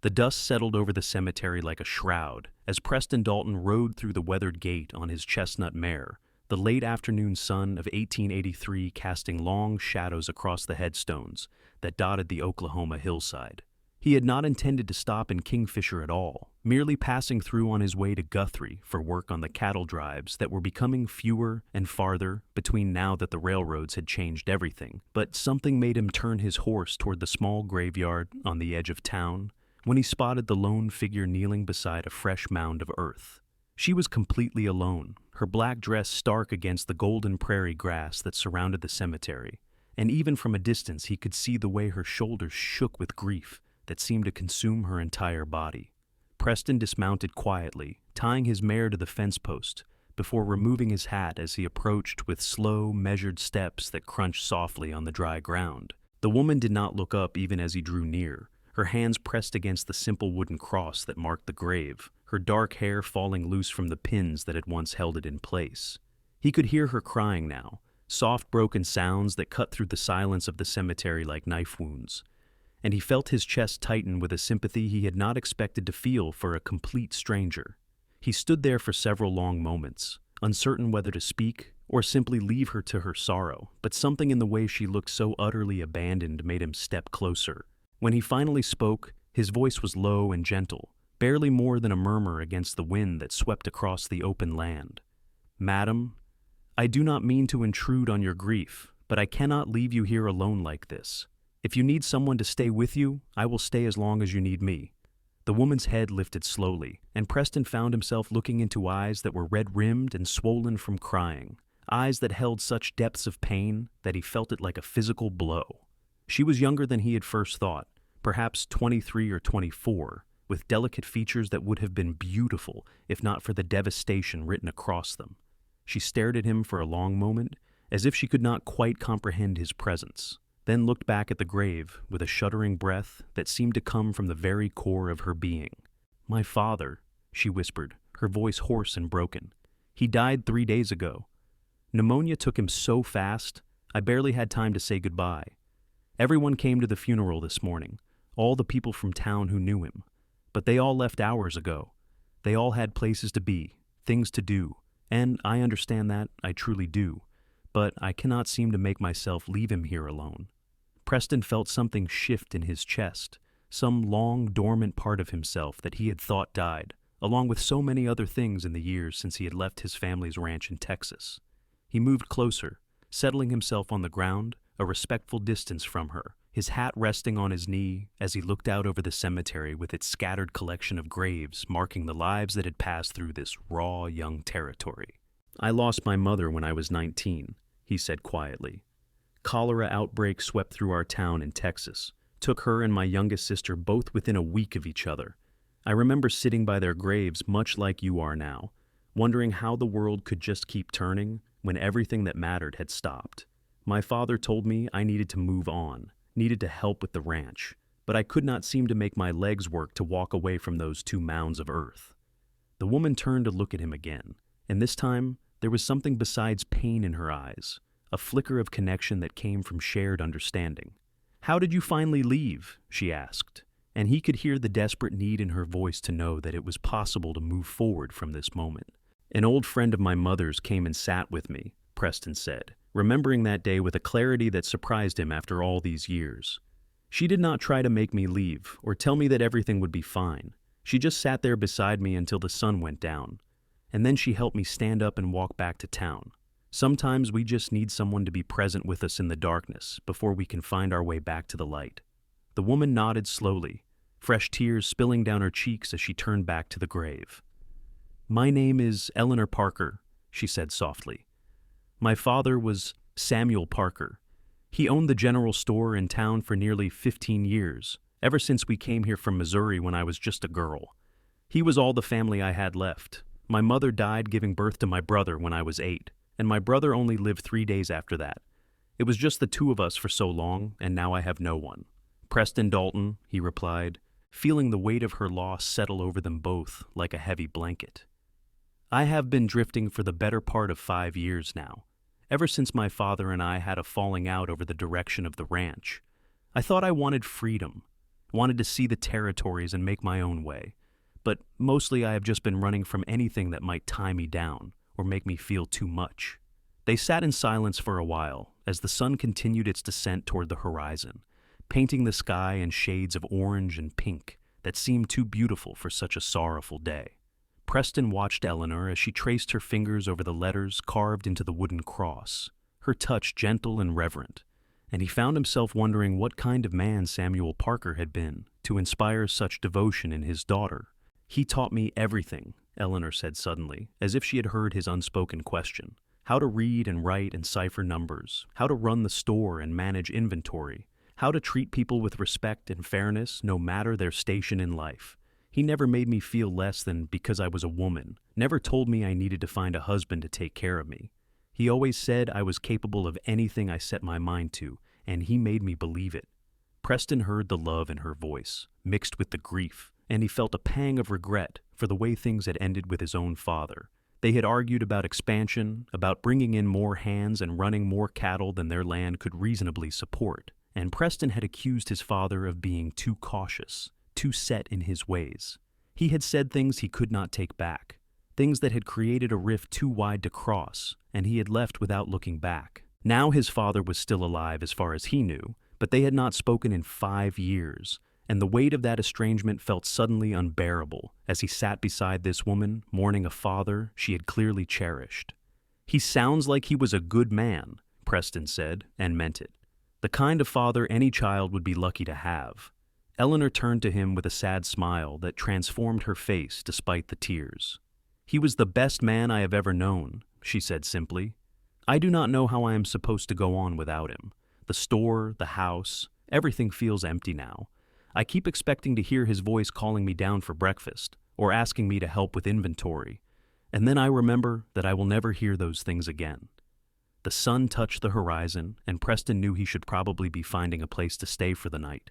The dust settled over the cemetery like a shroud as Preston Dalton rode through the weathered gate on his chestnut mare, the late afternoon sun of 1883 casting long shadows across the headstones that dotted the Oklahoma hillside. He had not intended to stop in Kingfisher at all, merely passing through on his way to Guthrie for work on the cattle drives that were becoming fewer and farther between now that the railroads had changed everything. But something made him turn his horse toward the small graveyard on the edge of town when he spotted the lone figure kneeling beside a fresh mound of earth. She was completely alone, her black dress stark against the golden prairie grass that surrounded the cemetery, and even from a distance he could see the way her shoulders shook with grief that seemed to consume her entire body. Preston dismounted quietly, tying his mare to the fence post, before removing his hat as he approached with slow, measured steps that crunched softly on the dry ground. The woman did not look up even as he drew near, her hands pressed against the simple wooden cross that marked the grave, her dark hair falling loose from the pins that had once held it in place. He could hear her crying now, soft broken sounds that cut through the silence of the cemetery like knife wounds, and he felt his chest tighten with a sympathy he had not expected to feel for a complete stranger. He stood there for several long moments, uncertain whether to speak or simply leave her to her sorrow, but something in the way she looked so utterly abandoned made him step closer. When he finally spoke, his voice was low and gentle, barely more than a murmur against the wind that swept across the open land. "Madam, I do not mean to intrude on your grief, but I cannot leave you here alone like this. If you need someone to stay with you, I will stay as long as you need me." The woman's head lifted slowly, and Preston found himself looking into eyes that were red-rimmed and swollen from crying, eyes that held such depths of pain that he felt it like a physical blow. She was younger than he had first thought, perhaps 23 or 24, with delicate features that would have been beautiful if not for the devastation written across them. She stared at him for a long moment, as if she could not quite comprehend his presence, then looked back at the grave with a shuddering breath that seemed to come from the very core of her being. "My father," she whispered, her voice hoarse and broken. "He died 3 days ago. Pneumonia took him so fast, I barely had time to say goodbye. Everyone came to the funeral this morning, all the people from town who knew him. But they all left hours ago. They all had places to be, things to do, and I understand that, I truly do. But I cannot seem to make myself leave him here alone." Preston felt something shift in his chest, some long, dormant part of himself that he had thought died, along with so many other things in the years since he had left his family's ranch in Texas. He moved closer, settling himself on the ground, a respectful distance from her, his hat resting on his knee as he looked out over the cemetery with its scattered collection of graves marking the lives that had passed through this raw, young territory. "I lost my mother when I was 19, he said quietly. "Cholera outbreak swept through our town in Texas, took her and my youngest sister both within a week of each other. I remember sitting by their graves much like you are now, wondering how the world could just keep turning when everything that mattered had stopped. My father told me I needed to move on, needed to help with the ranch, but I could not seem to make my legs work to walk away from those 2 mounds of earth." The woman turned to look at him again, and this time there was something besides pain in her eyes, a flicker of connection that came from shared understanding. "How did you finally leave?" she asked, and he could hear the desperate need in her voice to know that it was possible to move forward from this moment. "An old friend of my mother's came and sat with me," Preston said, remembering that day with a clarity that surprised him after all these years. "She did not try to make me leave or tell me that everything would be fine. She just sat there beside me until the sun went down, and then she helped me stand up and walk back to town. Sometimes we just need someone to be present with us in the darkness before we can find our way back to the light." The woman nodded slowly, fresh tears spilling down her cheeks as she turned back to the grave. "My name is Eleanor Parker," she said softly. "My father was Samuel Parker. He owned the general store in town for nearly 15 years, ever since we came here from Missouri when I was just a girl. He was all the family I had left. My mother died giving birth to my brother when I was 8, and my brother only lived 3 days after that. It was just the 2 of us for so long, and now I have no one." "Preston Dalton," he replied, feeling the weight of her loss settle over them both like a heavy blanket. "I have been drifting for the better part of 5 years now, ever since my father and I had a falling out over the direction of the ranch. I thought I wanted freedom. wanted to see the territories and make my own way. But mostly I have just been running from anything that might tie me down or make me feel too much." They sat in silence for a while as the sun continued its descent toward the horizon, painting the sky in shades of orange and pink that seemed too beautiful for such a sorrowful day. Preston watched Eleanor as she traced her fingers over the letters carved into the wooden cross, her touch gentle and reverent, and he found himself wondering what kind of man Samuel Parker had been to inspire such devotion in his daughter. "He taught me everything," Eleanor said suddenly, as if she had heard his unspoken question. "How to read and write and cipher numbers, how to run the store and manage inventory, how to treat people with respect and fairness no matter their station in life. He never made me feel less than because I was a woman, never told me I needed to find a husband to take care of me. He always said I was capable of anything I set my mind to, and he made me believe it." Preston heard the love in her voice, mixed with the grief, and he felt a pang of regret for the way things had ended with his own father. They had argued about expansion, about bringing in more hands and running more cattle than their land could reasonably support, and Preston had accused his father of being too cautious, too set in his ways. He had said things he could not take back, things that had created a rift too wide to cross, and he had left without looking back. Now his father was still alive as far as he knew, but they had not spoken in 5 years, and the weight of that estrangement felt suddenly unbearable as he sat beside this woman, mourning a father she had clearly cherished. "He sounds like he was a good man," Preston said, and meant it. "The kind of father any child would be lucky to have." Eleanor turned to him with a sad smile that transformed her face despite the tears. "He was the best man I have ever known," she said simply. "I do not know how I am supposed to go on without him. The store, the house, everything feels empty now. I keep expecting to hear his voice calling me down for breakfast or asking me to help with inventory, and then I remember that I will never hear those things again." The sun touched the horizon, and Preston knew he should probably be finding a place to stay for the night.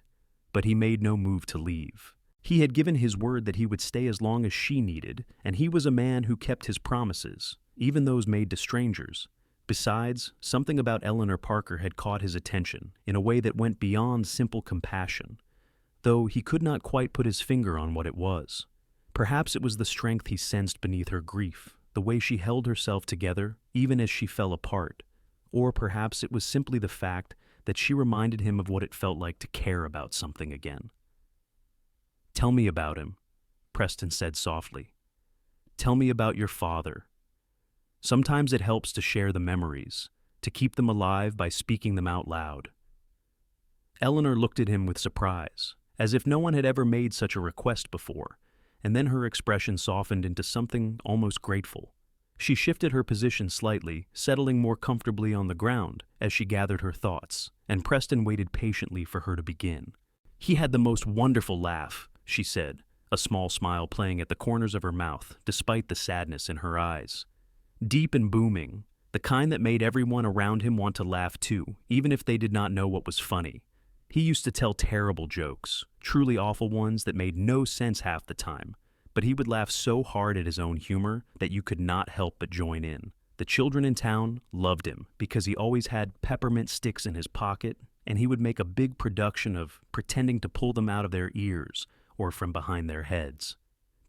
But he made no move to leave. He had given his word that he would stay as long as she needed, and he was a man who kept his promises, even those made to strangers. Besides, something about Eleanor Parker had caught his attention in a way that went beyond simple compassion, though he could not quite put his finger on what it was. Perhaps it was the strength he sensed beneath her grief, the way she held herself together even as she fell apart, or perhaps it was simply the fact that she reminded him of what it felt like to care about something again. "Tell me about him," Preston said softly. "Tell me about your father. Sometimes it helps to share the memories, to keep them alive by speaking them out loud." Eleanor looked at him with surprise, as if no one had ever made such a request before, and then her expression softened into something almost grateful. She shifted her position slightly, settling more comfortably on the ground as she gathered her thoughts, and Preston waited patiently for her to begin. "He had the most wonderful laugh," she said, a small smile playing at the corners of her mouth despite the sadness in her eyes. "Deep and booming, the kind that made everyone around him want to laugh too, even if they did not know what was funny. He used to tell terrible jokes, truly awful ones that made no sense half the time, but he would laugh so hard at his own humor that you could not help but join in. The children in town loved him because he always had peppermint sticks in his pocket, and he would make a big production of pretending to pull them out of their ears or from behind their heads."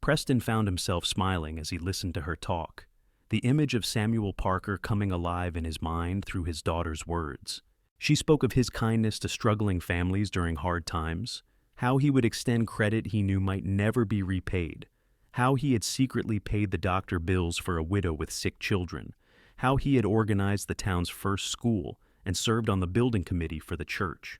Preston found himself smiling as he listened to her talk, the image of Samuel Parker coming alive in his mind through his daughter's words. She spoke of his kindness to struggling families during hard times, how he would extend credit he knew might never be repaid, how he had secretly paid the doctor bills for a widow with sick children, how he had organized the town's first school and served on the building committee for the church.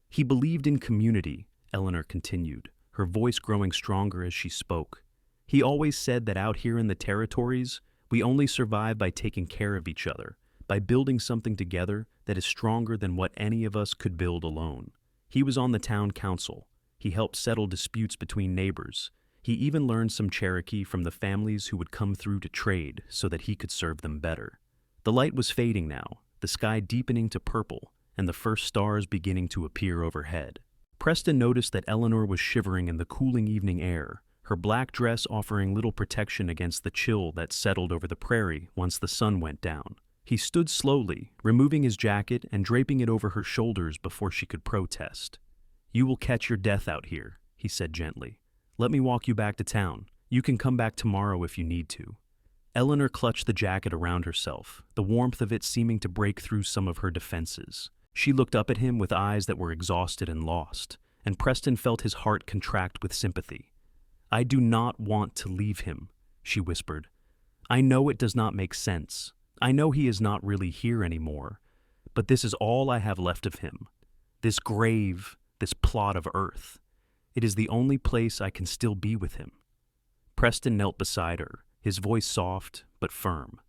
"He believed in community," Eleanor continued, her voice growing stronger as she spoke. "He always said that out here in the territories, we only survive by taking care of each other, by building something together that is stronger than what any of us could build alone. He was on the town council. He helped settle disputes between neighbors. He even learned some Cherokee from the families who would come through to trade so that he could serve them better." The light was fading now, the sky deepening to purple, and the first stars beginning to appear overhead. Preston noticed that Eleanor was shivering in the cooling evening air, her black dress offering little protection against the chill that settled over the prairie once the sun went down. He stood slowly, removing his jacket and draping it over her shoulders before she could protest. "You will catch your death out here," he said gently. "Let me walk you back to town. You can come back tomorrow if you need to." Eleanor clutched the jacket around herself, the warmth of it seeming to break through some of her defenses. She looked up at him with eyes that were exhausted and lost, and Preston felt his heart contract with sympathy. "I do not want to leave him," she whispered. "I know it does not make sense. I know he is not really here anymore. But this is all I have left of him. This grave, this plot of earth. It is the only place I can still be with him." Preston knelt beside her, his voice soft but firm.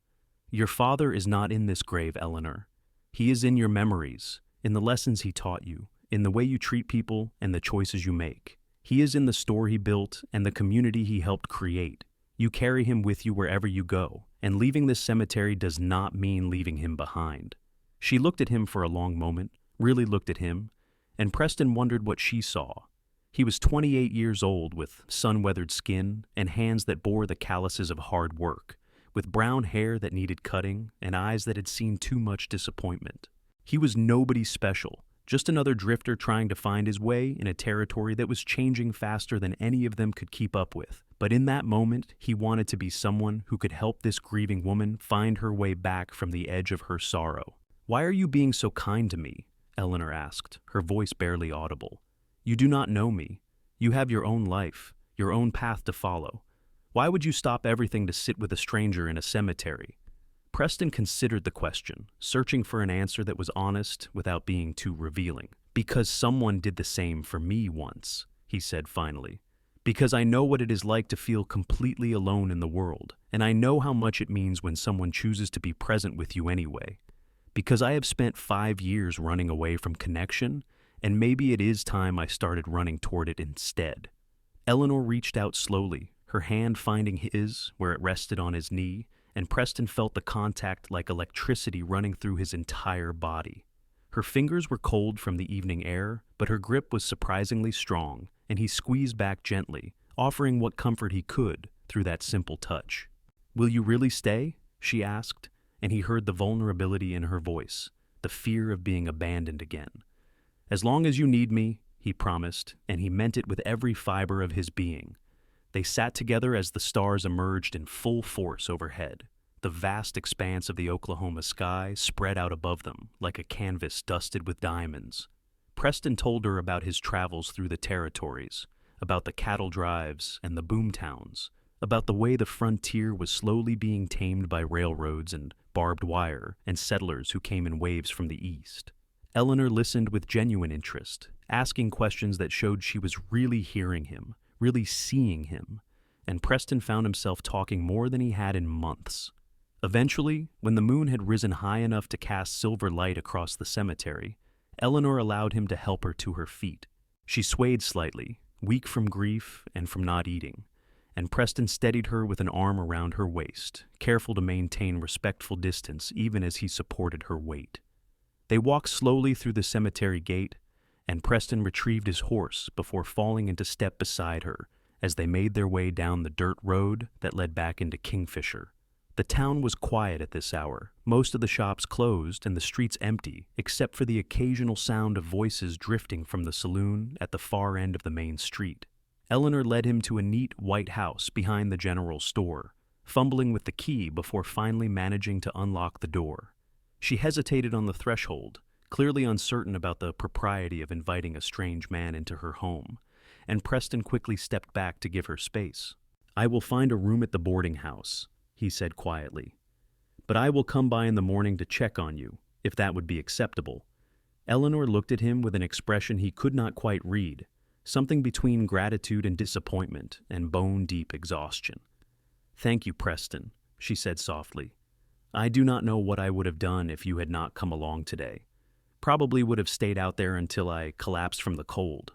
"Your father is not in this grave, Eleanor. He is in your memories, in the lessons he taught you, in the way you treat people and the choices you make. He is in the store he built and the community he helped create. You carry him with you wherever you go, and leaving this cemetery does not mean leaving him behind." She looked at him for a long moment, really looked at him, and Preston wondered what she saw. He was 28 years old, with sun-weathered skin and hands that bore the calluses of hard work, with brown hair that needed cutting and eyes that had seen too much disappointment. He was nobody special, just another drifter trying to find his way in a territory that was changing faster than any of them could keep up with. But in that moment, he wanted to be someone who could help this grieving woman find her way back from the edge of her sorrow. "Why are you being so kind to me?" Eleanor asked, her voice barely audible. "You do not know me. You have your own life, your own path to follow. Why would you stop everything to sit with a stranger in a cemetery?" Preston considered the question, searching for an answer that was honest without being too revealing. "Because someone did the same for me once," he said finally. "Because I know what it is like to feel completely alone in the world, and I know how much it means when someone chooses to be present with you anyway. Because I have spent 5 years running away from connection, and maybe it is time I started running toward it instead." Eleanor reached out slowly, her hand finding his where it rested on his knee, and Preston felt the contact like electricity running through his entire body. Her fingers were cold from the evening air, but her grip was surprisingly strong, and he squeezed back gently, offering what comfort he could through that simple touch. "Will you really stay?" she asked, and he heard the vulnerability in her voice, the fear of being abandoned again. "As long as you need me," he promised, and he meant it with every fiber of his being. They sat together as the stars emerged in full force overhead. The vast expanse of the Oklahoma sky spread out above them like a canvas dusted with diamonds. Preston told her about his travels through the territories, about the cattle drives and the boom towns, about the way the frontier was slowly being tamed by railroads and barbed wire and settlers who came in waves from the east. Eleanor listened with genuine interest, asking questions that showed she was really hearing him, really seeing him, and Preston found himself talking more than he had in months. Eventually, when the moon had risen high enough to cast silver light across the cemetery, Eleanor allowed him to help her to her feet. She swayed slightly, weak from grief and from not eating, and Preston steadied her with an arm around her waist, careful to maintain respectful distance even as he supported her weight. They walked slowly through the cemetery gate, and Preston retrieved his horse before falling into step beside her as they made their way down the dirt road that led back into Kingfisher. The town was quiet at this hour, most of the shops closed and the streets empty, except for the occasional sound of voices drifting from the saloon at the far end of the main street. Eleanor led him to a neat white house behind the general store, fumbling with the key before finally managing to unlock the door. She hesitated on the threshold, clearly uncertain about the propriety of inviting a strange man into her home, and Preston quickly stepped back to give her space. "I will find a room at the boarding house," he said quietly. "But I will come by in the morning to check on you, if that would be acceptable." Eleanor looked at him with an expression he could not quite read, something between gratitude and disappointment and bone-deep exhaustion. "Thank you, Preston," she said softly. "I do not know what I would have done if you had not come along today. Probably would have stayed out there until I collapsed from the cold."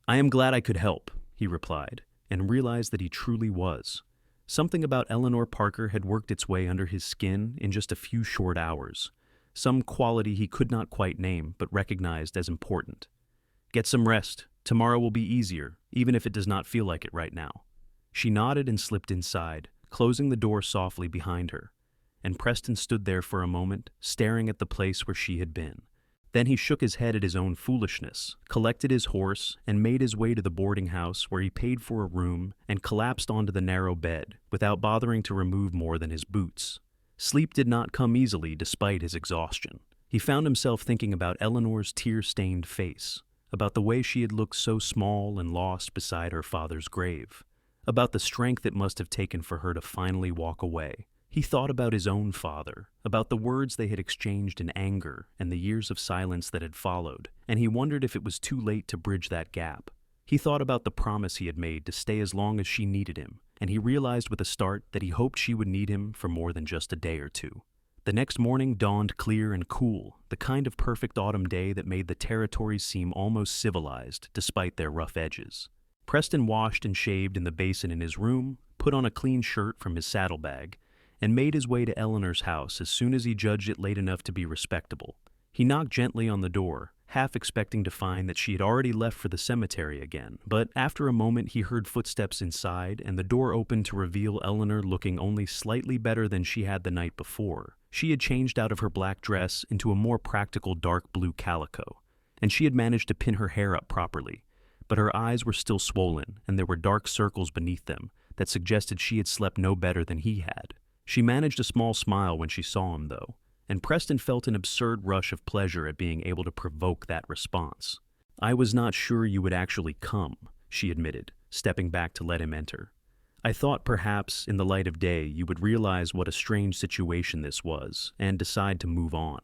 "I am glad I could help," he replied, and realized that he truly was. Something about Eleanor Parker had worked its way under his skin in just a few short hours, some quality he could not quite name but recognized as important. "Get some rest. Tomorrow will be easier, even if it does not feel like it right now." She nodded and slipped inside, closing the door softly behind her, and Preston stood there for a moment, staring at the place where she had been. Then he shook his head at his own foolishness, collected his horse, and made his way to the boarding house where he paid for a room and collapsed onto the narrow bed without bothering to remove more than his boots. Sleep did not come easily despite his exhaustion. He found himself thinking about Eleanor's tear-stained face, about the way she had looked so small and lost beside her father's grave, about the strength it must have taken for her to finally walk away. He thought about his own father, about the words they had exchanged in anger and the years of silence that had followed, and he wondered if it was too late to bridge that gap. He thought about the promise he had made to stay as long as she needed him, and he realized with a start that he hoped she would need him for more than just a day or two. The next morning dawned clear and cool, the kind of perfect autumn day that made the territories seem almost civilized despite their rough edges. Preston washed and shaved in the basin in his room, put on a clean shirt from his saddlebag, and made his way to Eleanor's house as soon as he judged it late enough to be respectable. He knocked gently on the door, half expecting to find that she had already left for the cemetery again, but after a moment he heard footsteps inside and the door opened to reveal Eleanor looking only slightly better than she had the night before. She had changed out of her black dress into a more practical dark blue calico, and she had managed to pin her hair up properly, but her eyes were still swollen and there were dark circles beneath them that suggested she had slept no better than he had. She managed a small smile when she saw him, though, and Preston felt an absurd rush of pleasure at being able to provoke that response. "I was not sure you would actually come," she admitted, stepping back to let him enter. "I thought perhaps, in the light of day, you would realize what a strange situation this was, and decide to move on."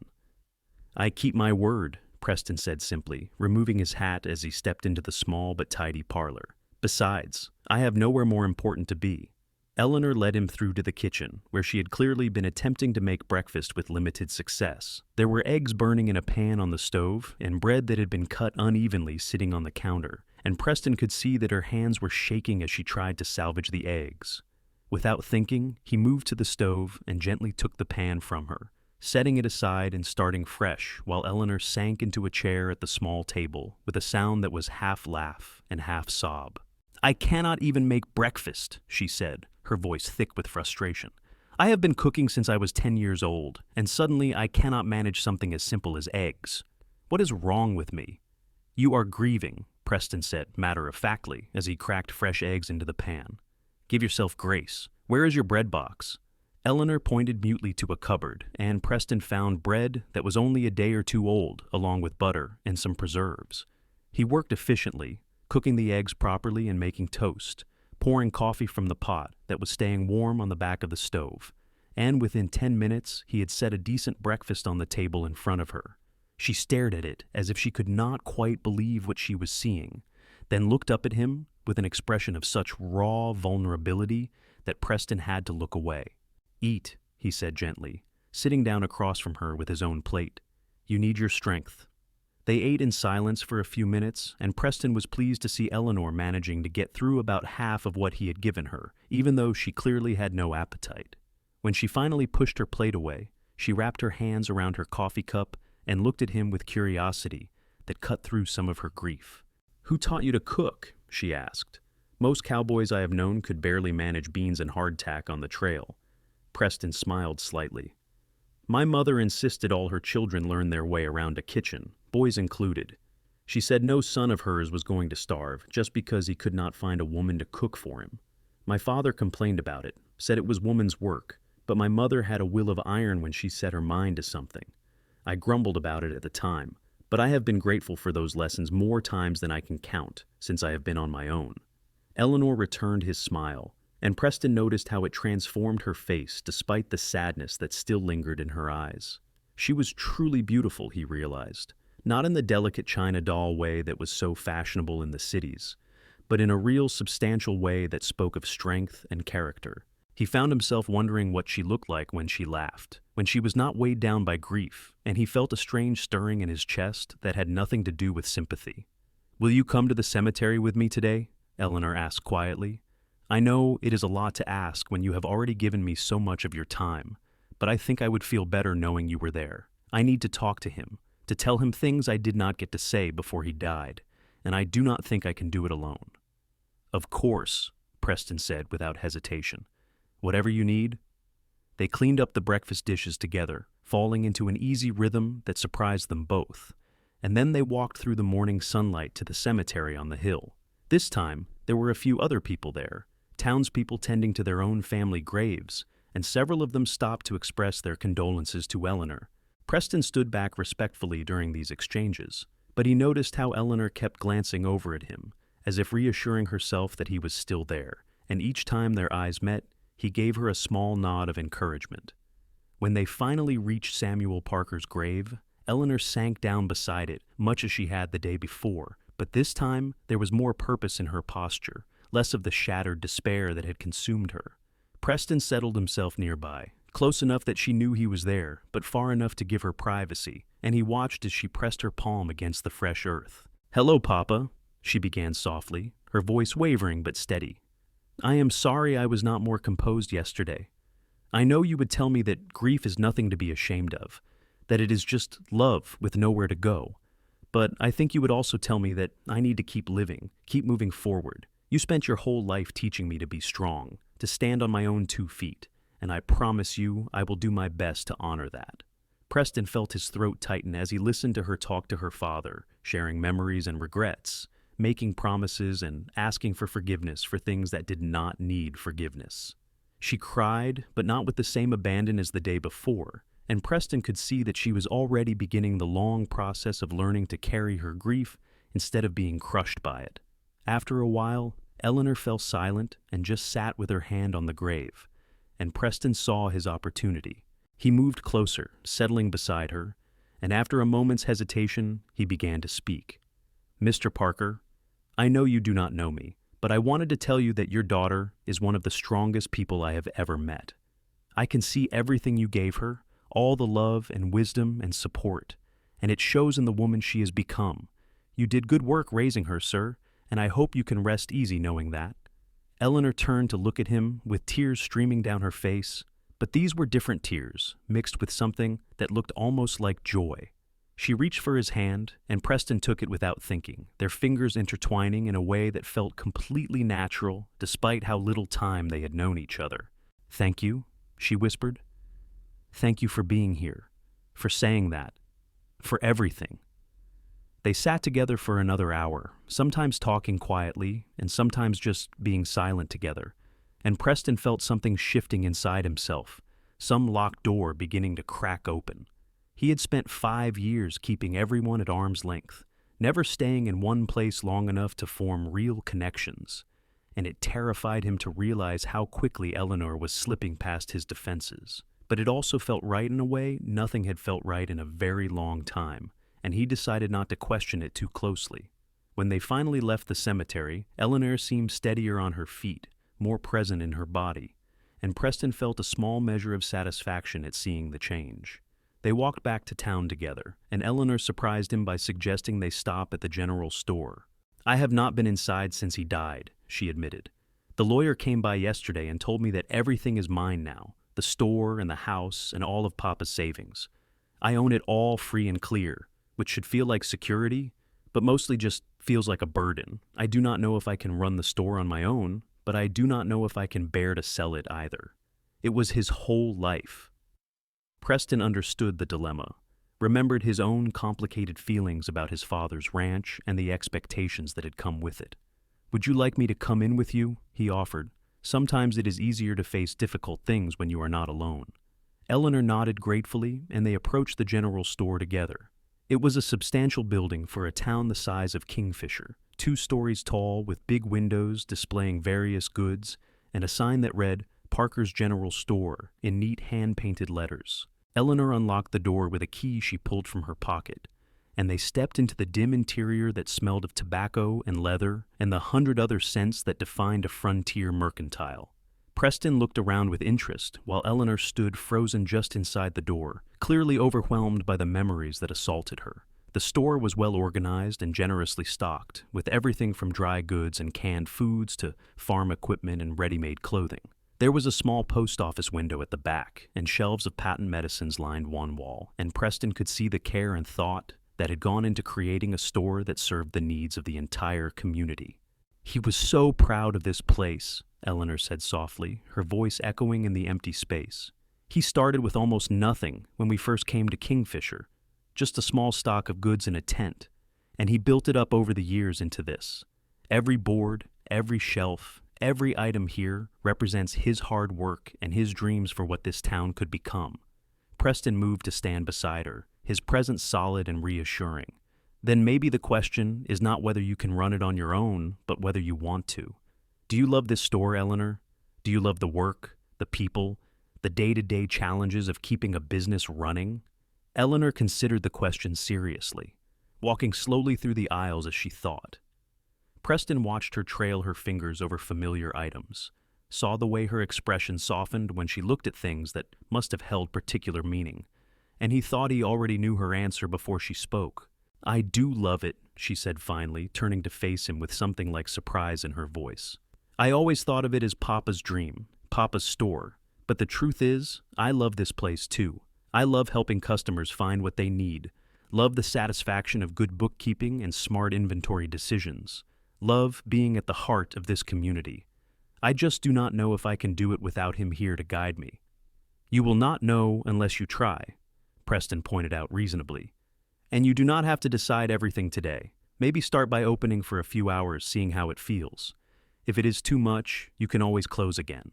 "I keep my word," Preston said simply, removing his hat as he stepped into the small but tidy parlor. "Besides, I have nowhere more important to be." Eleanor led him through to the kitchen, where she had clearly been attempting to make breakfast with limited success. There were eggs burning in a pan on the stove, and bread that had been cut unevenly sitting on the counter, and Preston could see that her hands were shaking as she tried to salvage the eggs. Without thinking, he moved to the stove and gently took the pan from her, setting it aside and starting fresh while Eleanor sank into a chair at the small table with a sound that was half laugh and half sob. "I cannot even make breakfast," she said, her voice thick with frustration. "I have been cooking since I was 10 years old, and suddenly I cannot manage something as simple as eggs. What is wrong with me?" "You are grieving," Preston said matter-of-factly as he cracked fresh eggs into the pan. "Give yourself grace. Where is your bread box?" Eleanor pointed mutely to a cupboard, and Preston found bread that was only a day or two old, along with butter and some preserves. He worked efficiently, cooking the eggs properly and making toast, pouring coffee from the pot that was staying warm on the back of the stove, and within 10 minutes he had set a decent breakfast on the table in front of her. She stared at it as if she could not quite believe what she was seeing, then looked up at him with an expression of such raw vulnerability that Preston had to look away. "Eat," he said gently, sitting down across from her with his own plate. "You need your strength." They ate in silence for a few minutes, and Preston was pleased to see Eleanor managing to get through about half of what he had given her, even though she clearly had no appetite. When she finally pushed her plate away, she wrapped her hands around her coffee cup and looked at him with curiosity that cut through some of her grief. "Who taught you to cook?" she asked. "Most cowboys I have known could barely manage beans and hardtack on the trail." Preston smiled slightly. "My mother insisted all her children learn their way around a kitchen, boys included. She said no son of hers was going to starve just because he could not find a woman to cook for him. My father complained about it, said it was woman's work, but my mother had a will of iron when she set her mind to something. I grumbled about it at the time, but I have been grateful for those lessons more times than I can count since I have been on my own." Eleanor returned his smile, and Preston noticed how it transformed her face despite the sadness that still lingered in her eyes. She was truly beautiful, he realized, not in the delicate china doll way that was so fashionable in the cities, but in a real substantial way that spoke of strength and character. He found himself wondering what she looked like when she laughed, when she was not weighed down by grief, and he felt a strange stirring in his chest that had nothing to do with sympathy. "Will you come to the cemetery with me today?" Eleanor asked quietly. "I know it is a lot to ask when you have already given me so much of your time, but I think I would feel better knowing you were there. I need to talk to him, to tell him things I did not get to say before he died, and I do not think I can do it alone." "Of course," Preston said without hesitation. "Whatever you need." They cleaned up the breakfast dishes together, falling into an easy rhythm that surprised them both, and then they walked through the morning sunlight to the cemetery on the hill. This time, there were a few other people there, townspeople tending to their own family graves, and several of them stopped to express their condolences to Eleanor. Preston stood back respectfully during these exchanges, but he noticed how Eleanor kept glancing over at him, as if reassuring herself that he was still there, and each time their eyes met, he gave her a small nod of encouragement. When they finally reached Samuel Parker's grave, Eleanor sank down beside it, much as she had the day before, but this time there was more purpose in her posture, less of the shattered despair that had consumed her. Preston settled himself nearby, close enough that she knew he was there, but far enough to give her privacy, and he watched as she pressed her palm against the fresh earth. "Hello, Papa," she began softly, her voice wavering but steady. "I am sorry I was not more composed yesterday. I know you would tell me that grief is nothing to be ashamed of, that it is just love with nowhere to go. But I think you would also tell me that I need to keep living, keep moving forward. You spent your whole life teaching me to be strong, to stand on my own 2 feet, and I promise you I will do my best to honor that." Preston felt his throat tighten as he listened to her talk to her father, sharing memories and regrets, making promises and asking for forgiveness for things that did not need forgiveness. She cried, but not with the same abandon as the day before, and Preston could see that she was already beginning the long process of learning to carry her grief instead of being crushed by it. After a while, Eleanor fell silent and just sat with her hand on the grave, and Preston saw his opportunity. He moved closer, settling beside her, and after a moment's hesitation, he began to speak. "Mr. Parker, I know you do not know me, but I wanted to tell you that your daughter is one of the strongest people I have ever met. I can see everything you gave her, all the love and wisdom and support, and it shows in the woman she has become. You did good work raising her, sir, and I hope you can rest easy knowing that." Eleanor turned to look at him with tears streaming down her face, but these were different tears, mixed with something that looked almost like joy. She reached for his hand, and Preston took it without thinking, their fingers intertwining in a way that felt completely natural, despite how little time they had known each other. "Thank you," she whispered. "Thank you for being here, for saying that, for everything." They sat together for another hour, sometimes talking quietly and sometimes just being silent together, and Preston felt something shifting inside himself, some locked door beginning to crack open. He had spent 5 years keeping everyone at arm's length, never staying in one place long enough to form real connections, and it terrified him to realize how quickly Eleanor was slipping past his defenses. But it also felt right in a way nothing had felt right in a very long time, and he decided not to question it too closely. When they finally left the cemetery, Eleanor seemed steadier on her feet, more present in her body, and Preston felt a small measure of satisfaction at seeing the change. They walked back to town together, and Eleanor surprised him by suggesting they stop at the general store. "I have not been inside since he died," she admitted. "The lawyer came by yesterday and told me that everything is mine now, the store and the house and all of Papa's savings. I own it all free and clear, which should feel like security, but mostly just feels like a burden. I do not know if I can run the store on my own, but I do not know if I can bear to sell it either." It was his whole life. Preston understood the dilemma, remembered his own complicated feelings about his father's ranch and the expectations that had come with it. "Would you like me to come in with you?" he offered. "Sometimes it is easier to face difficult things when you are not alone." Eleanor nodded gratefully, and they approached the general store together. It was a substantial building for a town the size of Kingfisher, 2 stories tall with big windows displaying various goods, and a sign that read, "Parker's General Store," in neat hand-painted letters. Eleanor unlocked the door with a key she pulled from her pocket, and they stepped into the dim interior that smelled of tobacco and leather and the 100 other scents that defined a frontier mercantile. Preston looked around with interest, while Eleanor stood frozen just inside the door, clearly overwhelmed by the memories that assaulted her. The store was well organized and generously stocked, with everything from dry goods and canned foods to farm equipment and ready-made clothing. There was a small post office window at the back, and shelves of patent medicines lined one wall, and Preston could see the care and thought that had gone into creating a store that served the needs of the entire community. "He was so proud of this place," Eleanor said softly, her voice echoing in the empty space. "He started with almost nothing when we first came to Kingfisher, just a small stock of goods in a tent, and he built it up over the years into this. Every board, every shelf, every item here represents his hard work and his dreams for what this town could become. Preston moved to stand beside her, his presence solid and reassuring. Then maybe the question is not whether you can run it on your own, but whether you want to. Do you love this store, Eleanor? Do you love the work, the people, the day-to-day challenges of keeping a business running? Eleanor considered the question seriously, walking slowly through the aisles as she thought. Preston watched her trail her fingers over familiar items, saw the way her expression softened when she looked at things that must have held particular meaning, and he thought he already knew her answer before she spoke. "I do love it," she said finally, turning to face him with something like surprise in her voice. "I always thought of it as Papa's dream, Papa's store, but the truth is, I love this place too. I love helping customers find what they need, love the satisfaction of good bookkeeping and smart inventory decisions, love being at the heart of this community. I just do not know if I can do it without him here to guide me." "You will not know unless you try," Preston pointed out reasonably. "And you do not have to decide everything today. Maybe start by opening for a few hours, seeing how it feels. If it is too much, you can always close again."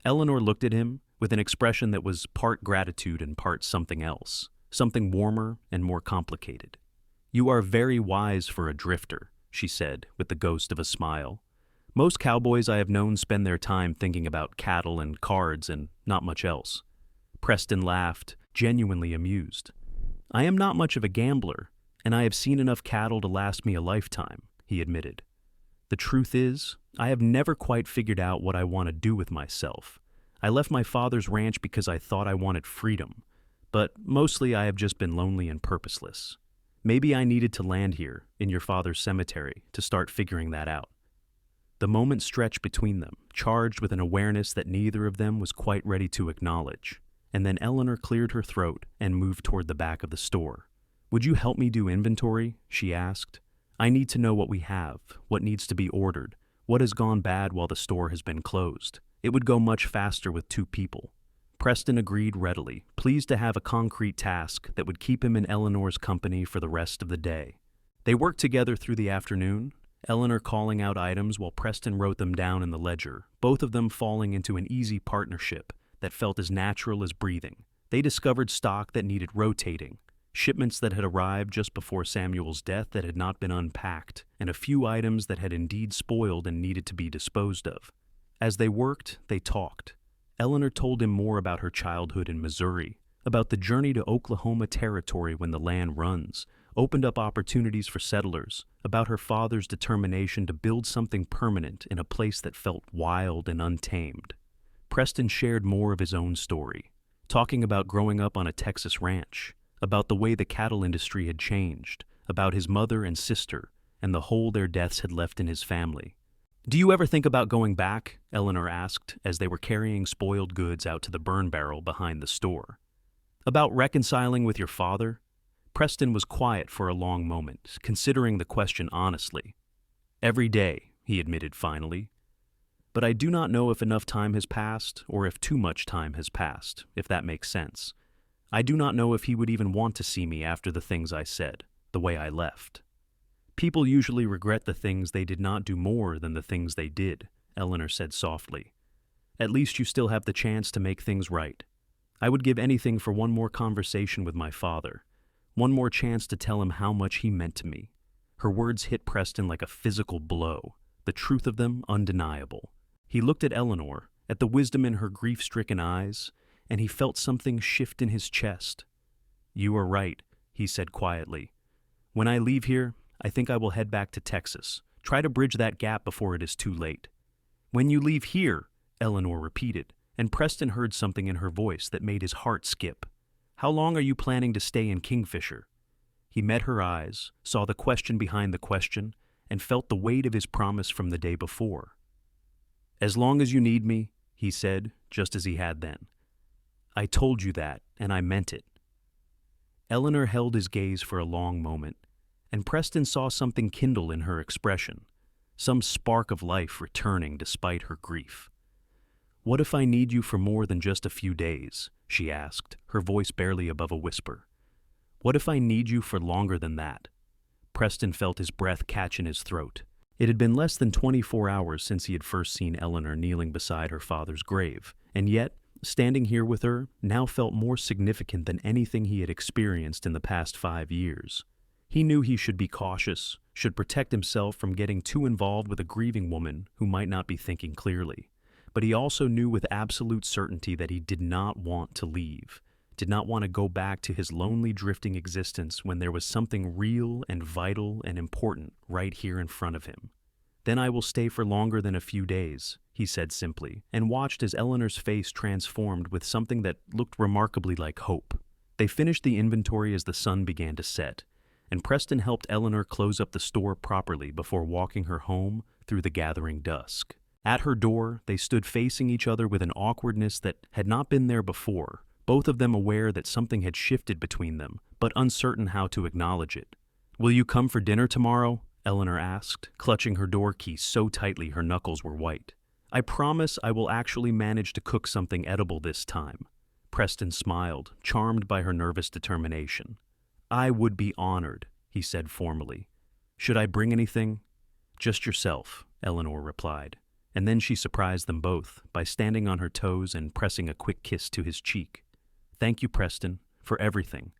Eleanor looked at him with an expression that was part gratitude and part something else, something warmer and more complicated. "You are very wise for a drifter," she said with the ghost of a smile. "Most cowboys I have known spend their time thinking about cattle and cards and not much else." Preston laughed, genuinely amused. "I am not much of a gambler, and I have seen enough cattle to last me a lifetime," he admitted. "The truth is, I have never quite figured out what I want to do with myself. I left my father's ranch because I thought I wanted freedom, but mostly I have just been lonely and purposeless. Maybe I needed to land here, in your father's cemetery, to start figuring that out." The moment stretched between them, charged with an awareness that neither of them was quite ready to acknowledge, and then Eleanor cleared her throat and moved toward the back of the store. "Would you help me do inventory?" she asked. "I need to know what we have, what needs to be ordered, what has gone bad while the store has been closed. It would go much faster with 2 people. Preston agreed readily, pleased to have a concrete task that would keep him in Eleanor's company for the rest of the day. They worked together through the afternoon, Eleanor calling out items while Preston wrote them down in the ledger, both of them falling into an easy partnership that felt as natural as breathing. They discovered stock that needed rotating, shipments that had arrived just before Samuel's death that had not been unpacked, and a few items that had indeed spoiled and needed to be disposed of. As they worked, they talked. Eleanor told him more about her childhood in Missouri, about the journey to Oklahoma Territory when the land runs, opened up opportunities for settlers, about her father's determination to build something permanent in a place that felt wild and untamed. Preston shared more of his own story, talking about growing up on a Texas ranch, about the way the cattle industry had changed, about his mother and sister, and the hole their deaths had left in his family. "Do you ever think about going back?" Eleanor asked as they were carrying spoiled goods out to the burn barrel behind the store. "About reconciling with your father?" Preston was quiet for a long moment, considering the question honestly. "Every day," he admitted finally. "But I do not know if enough time has passed or if too much time has passed, if that makes sense. I do not know if he would even want to see me after the things I said, the way I left." "People usually regret the things they did not do more than the things they did," Eleanor said softly. "At least you still have the chance to make things right. I would give anything for one more conversation with my father, one more chance to tell him how much he meant to me." Her words hit Preston like a physical blow, the truth of them undeniable. He looked at Eleanor, at the wisdom in her grief-stricken eyes, and he felt something shift in his chest. "You are right," he said quietly. "When I leave here, I think I will head back to Texas, try to bridge that gap before it is too late." "When you leave here," Eleanor repeated, and Preston heard something in her voice that made his heart skip. "How long are you planning to stay in Kingfisher?" He met her eyes, saw the question behind the question, and felt the weight of his promise from the day before. "As long as you need me," he said, just as he had then. "I told you that, and I meant it." Eleanor held his gaze for a long moment, and Preston saw something kindle in her expression, some spark of life returning despite her grief. "What if I need you for more than just a few days?" she asked, her voice barely above a whisper. What if I need you for longer than that? Preston felt his breath catch in his throat. It had been less than 24 hours since he had first seen Eleanor kneeling beside her father's grave, and yet, standing here with her now felt more significant than anything he had experienced in the past 5 years. He knew he should be cautious, should protect himself from getting too involved with a grieving woman who might not be thinking clearly. But he also knew with absolute certainty that he did not want to leave, did not want to go back to his lonely drifting existence when there was something real and vital and important right here in front of him. Then I will stay for longer than a few days, he said simply, and watched as Eleanor's face transformed with something that looked remarkably like hope. They finished the inventory as the sun began to set, and Preston helped Eleanor close up the store properly before walking her home through the gathering dusk. At her door, they stood facing each other with an awkwardness that had not been there before, both of them aware that something had shifted between them, but uncertain how to acknowledge it. "Will you come for dinner tomorrow?" Eleanor asked, clutching her door key so tightly her knuckles were white. "I promise I will actually manage to cook something edible this time." Preston smiled, charmed by her nervous determination. "I would be honored," he said formally. "Should I bring anything?" "Just yourself," Eleanor replied. And then she surprised them both by standing on her toes and pressing a quick kiss to his cheek. "Thank you, Preston, for everything."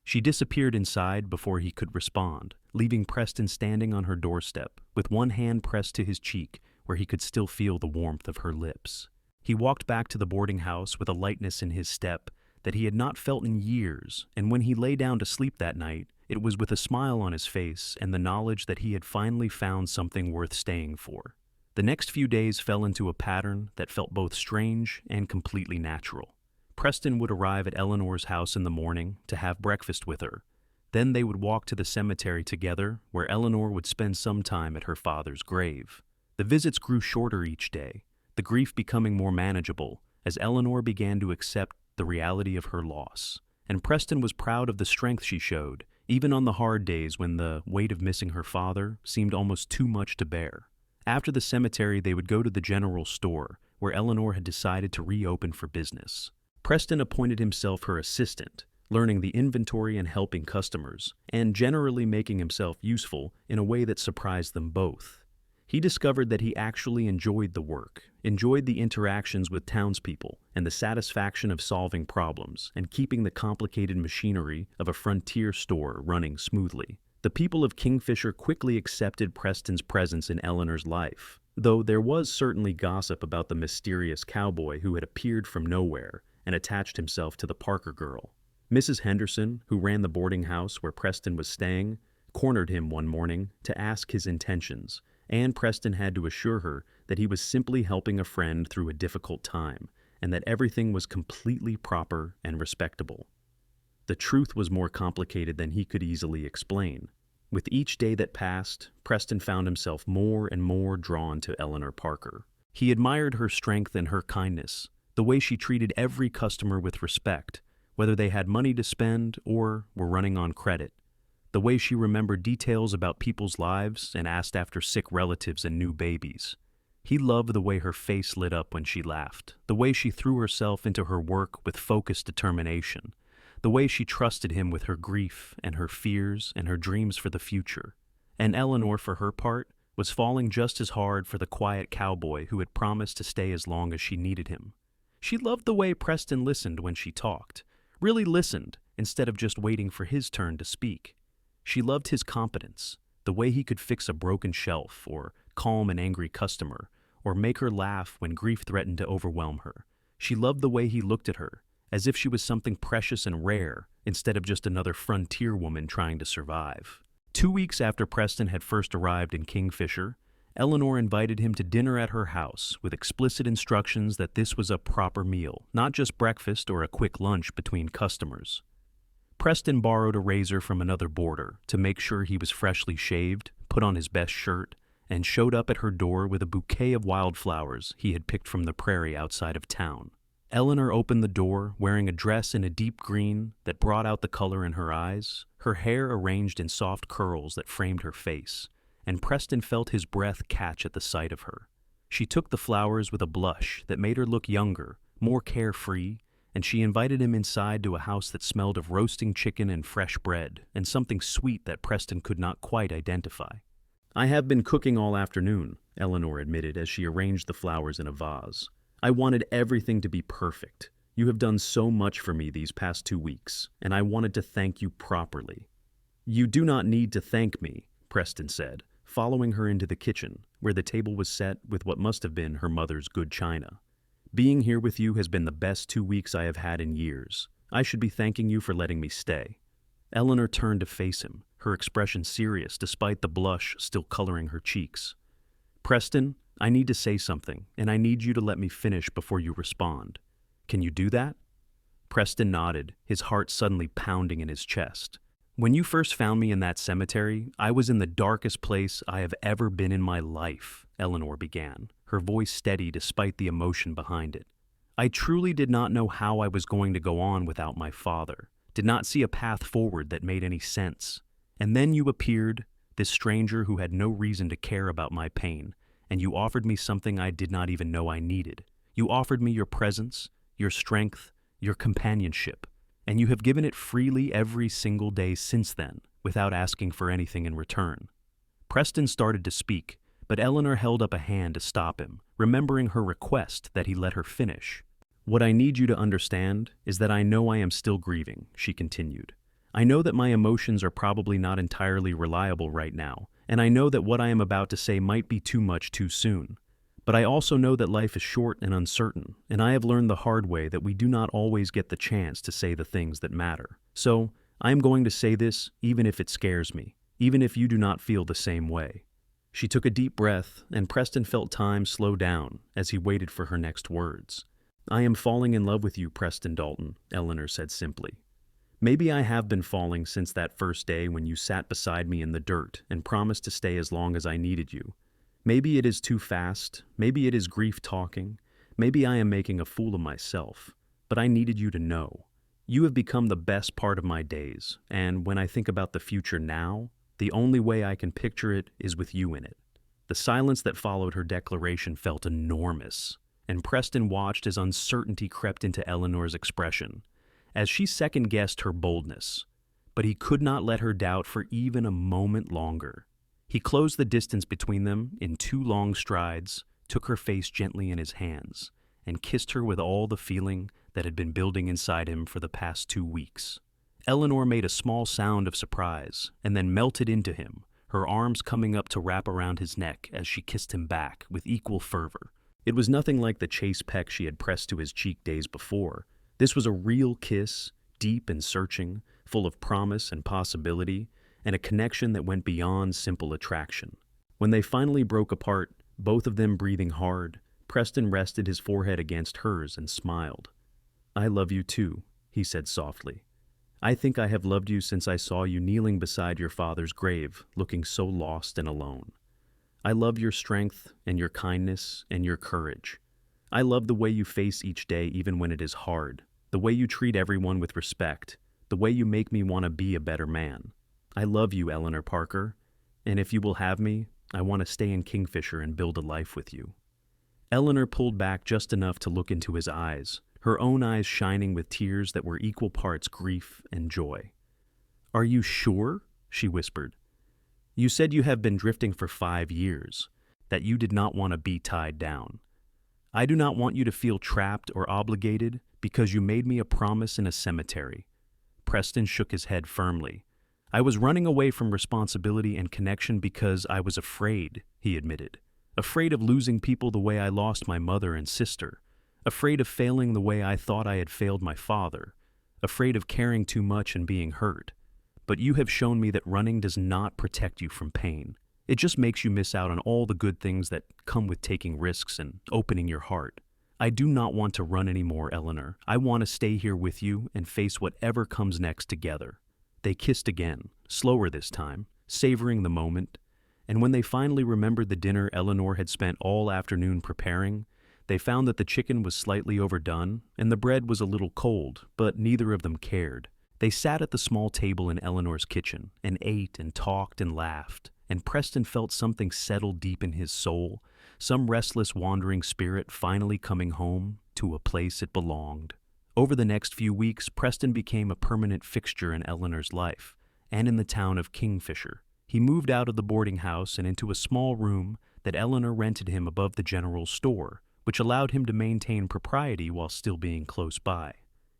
She disappeared inside before he could respond, leaving Preston standing on her doorstep, with one hand pressed to his cheek where he could still feel the warmth of her lips. He walked back to the boarding house with a lightness in his step that he had not felt in years, and when he lay down to sleep that night, it was with a smile on his face and the knowledge that he had finally found something worth staying for. The next few days fell into a pattern that felt both strange and completely natural. Preston would arrive at Eleanor's house in the morning to have breakfast with her. Then they would walk to the cemetery together, where Eleanor would spend some time at her father's grave. The visits grew shorter each day, the grief becoming more manageable as Eleanor began to accept the reality of her loss. And Preston was proud of the strength she showed, even on the hard days when the weight of missing her father seemed almost too much to bear. After the cemetery, they would go to the general store, where Eleanor had decided to reopen for business. Preston appointed himself her assistant, learning the inventory and helping customers, and generally making himself useful in a way that surprised them both. He discovered that he actually enjoyed the work, enjoyed the interactions with townspeople, and the satisfaction of solving problems and keeping the complicated machinery of a frontier store running smoothly. The people of Kingfisher quickly accepted Preston's presence in Eleanor's life, though there was certainly gossip about the mysterious cowboy who had appeared from nowhere and attached himself to the Parker girl. Mrs. Henderson, who ran the boarding house where Preston was staying, cornered him one morning to ask his intentions, and Preston had to assure her that he was simply helping a friend through a difficult time, and that everything was completely proper and respectable. The truth was more complicated than he could easily explain. With each day that passed, Preston found himself more and more drawn to Eleanor Parker. He admired her strength and her kindness, the way she treated every customer with respect, whether they had money to spend or were running on credit. The way she remembered details about people's lives and asked after sick relatives and new babies. He loved the way her face lit up when she laughed, the way she threw herself into her work with focused determination, the way she trusted him with her grief and her fears and her dreams for the future. And Eleanor, for her part, was falling just as hard for the quiet cowboy who had promised to stay as long as she needed him. She loved the way Preston listened when she talked, really listened instead of just waiting for his turn to speak. She loved his competence, the way he could fix a broken shelf or calm an angry customer or make her laugh when grief threatened to overwhelm her. She loved the way he looked at her, as if she was something precious and rare instead of just another frontier woman trying to survive. 2 weeks after Preston had first arrived in Kingfisher, Eleanor invited him to dinner at her house with explicit instructions that this was a proper meal, not just breakfast or a quick lunch between customers. Preston borrowed a razor from another boarder to make sure he was freshly shaved, put on his best shirt, and showed up at her door with a bouquet of wildflowers he had picked from the prairie outside of town. Eleanor opened the door wearing a dress in a deep green that brought out the color in her eyes, her hair arranged in soft curls that framed her face, and Preston felt his breath catch at the sight of her. She took the flowers with a blush that made her look younger, more carefree, and she invited him inside to a house that smelled of roasting chicken and fresh bread, and something sweet that Preston could not quite identify. "I have been cooking all afternoon," Eleanor admitted as she arranged the flowers in a vase. "I wanted everything to be perfect. You have done so much for me these past 2 weeks, and I wanted to thank you properly." "You do not need to thank me," Preston said, following her into the kitchen, where the table was set with what must have been her mother's good china. "Being here with you has been the best 2 weeks I have had in years. I should be thanking you for letting me stay." Eleanor turned to face him, her expression serious despite the blush still coloring her cheeks. "Preston, I need to say something, and I need you to let me finish before you respond. Can you do that?" Preston nodded, his heart suddenly pounding in his chest. "When you first found me in that cemetery, I was in the darkest place I have ever been in my life," Eleanor began, her voice steady despite the emotion behind it. "I truly did not know how I was going to go on without my father, did not see a path forward that made any sense. And then you appeared, this stranger who had no reason to care about my pain, and you offered me something I did not even know I needed. You offered me your presence, your strength, your companionship, and you have given it freely every single day since then, without asking for anything in return." Preston started to speak, but Eleanor held up a hand to stop him, remembering her request that he let her finish. "What I need you to understand is that I know I am still grieving," she continued. "I know that my emotions are probably not entirely reliable right now, and I know that what I am about to say might be too much too soon. But I also know that life is short and uncertain, and I have learned the hard way that we do not always get the chance to say the things that matter. So, I am going to say this even if it scares me, even if you do not feel the same way." She took a deep breath, and Preston felt time slow down as he waited for her next words. "I am falling in love with you, Preston Dalton," Eleanor said simply. "Maybe I have been falling since that first day when you sat beside me in the dirt and promised to stay as long as I needed you. Maybe it is too fast, maybe it is grief talking, maybe I am making a fool of myself, but I needed you to know. You have become the best part of my days, and when I think about the future now, the only way I can picture it is with you in it." The silence that followed her declaration felt enormous, and Preston watched as uncertainty crept into Eleanor's expression, as she second-guessed her boldness. But he could not let her doubt for even a moment longer. He closed the distance between them in 2 long strides, took her face gently in his hands, and kissed her with all the feeling that had been building inside him for the past 2 weeks. Eleanor made a small sound of surprise, and then melted into him, her arms coming up to wrap around his neck as she kissed him back with equal fervor. It was nothing like the chaste peck she had pressed to his cheek days before. This was a real kiss, deep and searching, full of promise and possibility, and a connection that went beyond simple attraction. When they finally broke apart, both of them breathing hard, Preston rested his forehead against hers and smiled. "I love you too," he said softly. "I think I have loved you since I saw you kneeling beside your father's grave, looking so lost and alone. I love your strength and your kindness and your courage. I love the way you face each day even when it is hard, the way you treat everyone with respect, the way you make me want to be a better man. I love you, Eleanor Parker, and if you will have me, I want to stay in Kingfisher and build a life with you." Eleanor pulled back just enough to look into his eyes, her own eyes shining with tears that were equal parts grief and joy. "Are you sure?" she whispered. "You said you have been drifting for 5 years, that you did not want to be tied down. I do not want you to feel trapped or obligated because you made me a promise in a cemetery." Preston shook his head firmly. "I was running away from responsibility and connection because I was afraid," he admitted. "Afraid of losing people the way I lost my mother and sister. Afraid of failing the way I thought I had failed my father. Afraid of caring too much and being hurt. But you have shown me that running does not protect you from pain. It just makes you miss out on all the good things that come with taking risks and opening your heart. I do not want to run anymore, Eleanor. I want to stay here with you and face whatever comes next together." They kissed again, slower this time, savoring the moment, and when they finally remembered the dinner Eleanor had spent all afternoon preparing, they found that the chicken was slightly overdone and the bread was a little cold, but neither of them cared. They sat at the small table in Eleanor's kitchen and ate and talked and laughed, and Preston felt something settle deep in his soul, some restless wandering spirit finally coming home to a place it belonged. Over the next few weeks, Preston became a permanent fixture in Eleanor's life, and in the town of Kingfisher. He moved out of the boarding house and into a small room that Eleanor rented him above the general store, which allowed him to maintain propriety while still being close by.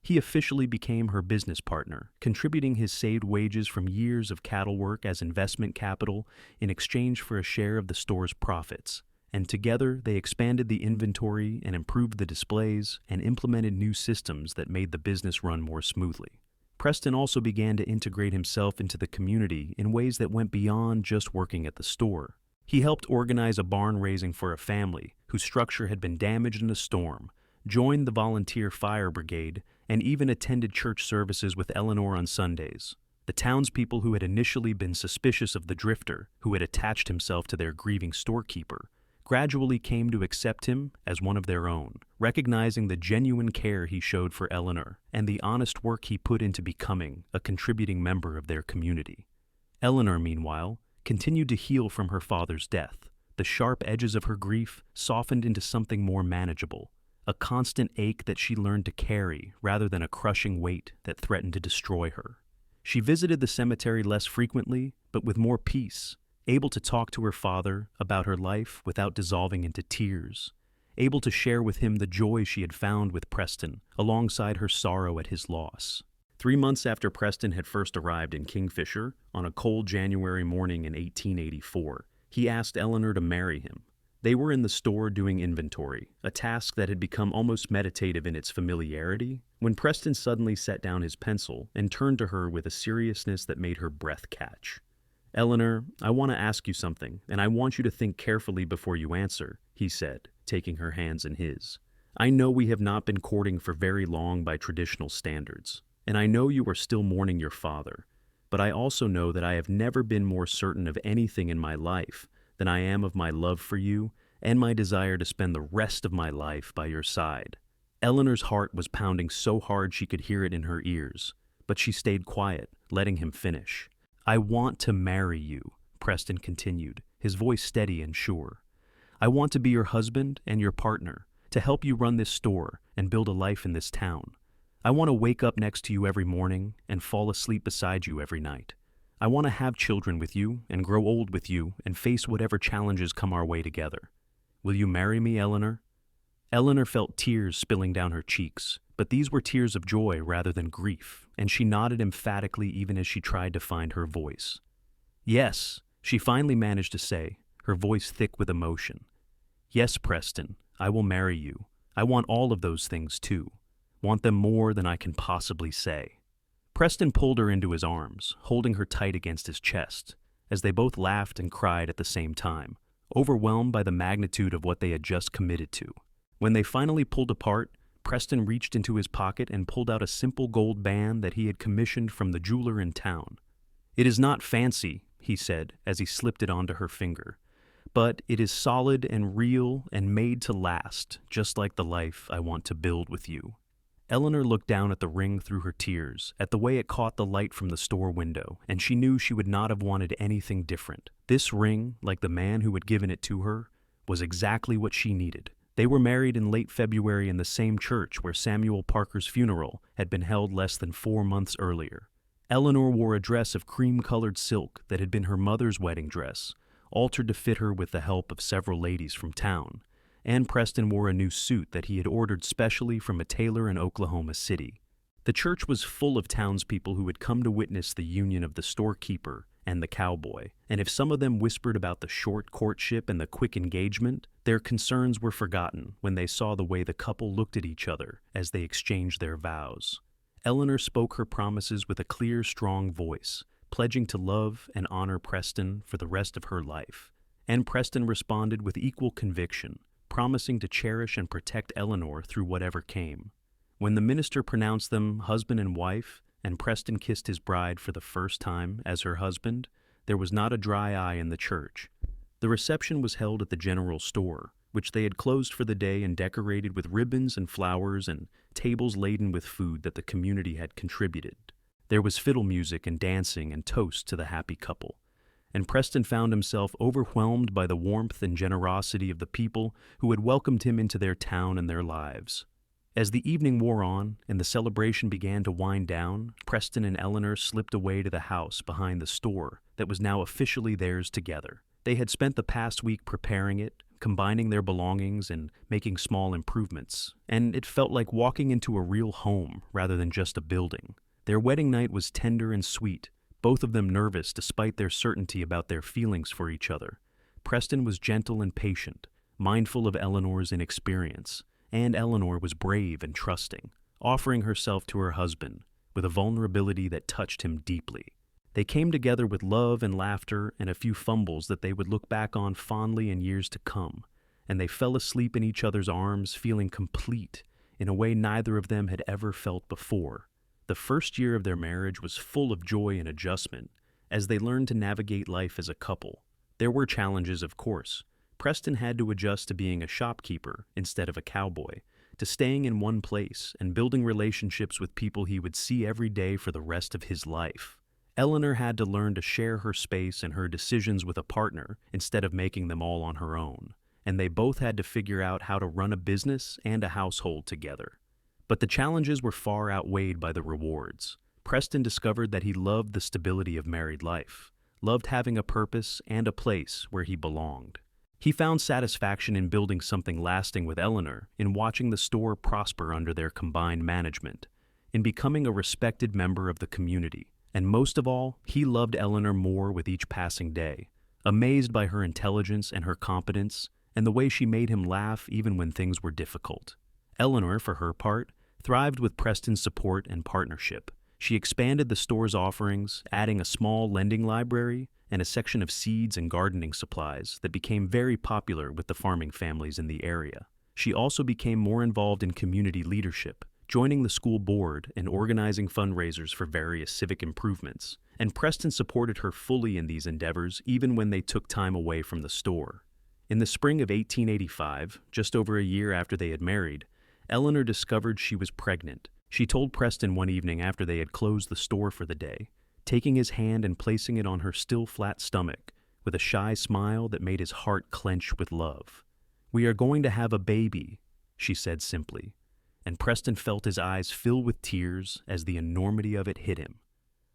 He officially became her business partner, contributing his saved wages from years of cattle work as investment capital in exchange for a share of the store's profits. And together they expanded the inventory and improved the displays and implemented new systems that made the business run more smoothly. Preston also began to integrate himself into the community in ways that went beyond just working at the store. He helped organize a barn raising for a family whose structure had been damaged in a storm, joined the volunteer fire brigade, and even attended church services with Eleanor on Sundays. The townspeople who had initially been suspicious of the drifter, who had attached himself to their grieving storekeeper, gradually came to accept him as one of their own, recognizing the genuine care he showed for Eleanor and the honest work he put into becoming a contributing member of their community. Eleanor, meanwhile, continued to heal from her father's death. The sharp edges of her grief softened into something more manageable, a constant ache that she learned to carry rather than a crushing weight that threatened to destroy her. She visited the cemetery less frequently, but with more peace, able to talk to her father about her life without dissolving into tears, able to share with him the joy she had found with Preston alongside her sorrow at his loss. 3 months after Preston had first arrived in Kingfisher, on a cold January morning in 1884, he asked Eleanor to marry him. They were in the store doing inventory, a task that had become almost meditative in its familiarity, when Preston suddenly set down his pencil and turned to her with a seriousness that made her breath catch. "Eleanor, I want to ask you something, and I want you to think carefully before you answer," he said, taking her hands in his. "I know we have not been courting for very long by traditional standards, and I know you are still mourning your father, but I also know that I have never been more certain of anything in my life than I am of my love for you and my desire to spend the rest of my life by your side." Eleanor's heart was pounding so hard she could hear it in her ears, but she stayed quiet, letting him finish. "I want to marry you," Preston continued, his voice steady and sure. "I want to be your husband and your partner, to help you run this store and build a life in this town. I want to wake up next to you every morning and fall asleep beside you every night. I want to have children with you and grow old with you and face whatever challenges come our way together. Will you marry me, Eleanor?" Eleanor felt tears spilling down her cheeks, but these were tears of joy rather than grief, and she nodded emphatically even as she tried to find her voice. "Yes," she finally managed to say, her voice thick with emotion. "Yes, Preston, I will marry you. I want all of those things too. Want them more than I can possibly say." Preston pulled her into his arms, holding her tight against his chest, as they both laughed and cried at the same time, overwhelmed by the magnitude of what they had just committed to. When they finally pulled apart, Preston reached into his pocket and pulled out a simple gold band that he had commissioned from the jeweler in town. "It is not fancy," he said as he slipped it onto her finger, "but it is solid and real and made to last, just like the life I want to build with you." Eleanor looked down at the ring through her tears, at the way it caught the light from the store window, and she knew she would not have wanted anything different. This ring, like the man who had given it to her, was exactly what she needed. They were married in late February in the same church where Samuel Parker's funeral had been held less than 4 months earlier. Eleanor wore a dress of cream-colored silk that had been her mother's wedding dress, altered to fit her with the help of several ladies from town, and Preston wore a new suit that he had ordered specially from a tailor in Oklahoma City. The church was full of townspeople who had come to witness the union of the storekeeper and the cowboy, and if some of them whispered about the short courtship and the quick engagement, their concerns were forgotten when they saw the way the couple looked at each other as they exchanged their vows. Eleanor spoke her promises with a clear, strong voice, pledging to love and honor Preston for the rest of her life, and Preston responded with equal conviction, promising to cherish and protect Eleanor through whatever came. When the minister pronounced them husband and wife, and Preston kissed his bride for the first time as her husband, there was not a dry eye in the church. The reception was held at the general store, which they had closed for the day and decorated with ribbons and flowers and tables laden with food that the community had contributed. There was fiddle music and dancing and toasts to the happy couple, and Preston found himself overwhelmed by the warmth and generosity of the people who had welcomed him into their town and their lives. As the evening wore on and the celebration began to wind down, Preston and Eleanor slipped away to the house behind the store that was now officially theirs together. They had spent the past week preparing it, combining their belongings and making small improvements, and it felt like walking into a real home rather than just a building. Their wedding night was tender and sweet, both of them nervous despite their certainty about their feelings for each other. Preston was gentle and patient, mindful of Eleanor's inexperience, and Eleanor was brave and trusting, offering herself to her husband with a vulnerability that touched him deeply. They came together with love and laughter and a few fumbles that they would look back on fondly in years to come, and they fell asleep in each other's arms feeling complete in a way neither of them had ever felt before. The first year of their marriage was full of joy and adjustment as they learned to navigate life as a couple. There were challenges, of course. Preston had to adjust to being a shopkeeper instead of a cowboy, to staying in one place and building relationships with people he would see every day for the rest of his life. Eleanor had to learn to share her space and her decisions with a partner instead of making them all on her own, and they both had to figure out how to run a business and a household together. But the challenges were far outweighed by the rewards. Preston discovered that he loved the stability of married life, loved having a purpose and a place where he belonged. He found satisfaction in building something lasting with Eleanor, in watching the store prosper under their combined management, in becoming a respected member of the community. And most of all, he loved Eleanor more with each passing day, amazed by her intelligence and her competence, and the way she made him laugh even when things were difficult. Eleanor, for her part, thrived with Preston's support and partnership. She expanded the store's offerings, adding a small lending library and a section of seeds and gardening supplies that became very popular with the farming families in the area. She also became more involved in community leadership, joining the school board and organizing fundraisers for various civic improvements, and Preston supported her fully in these endeavors even when they took time away from the store. In the spring of 1885, just over a year after they had married, Eleanor discovered she was pregnant. She told Preston one evening after they had closed the store for the day, taking his hand and placing it on her still flat stomach with a shy smile that made his heart clench with love. "We are going to have a baby," she said simply, and Preston felt his eyes fill with tears as the enormity of it hit him.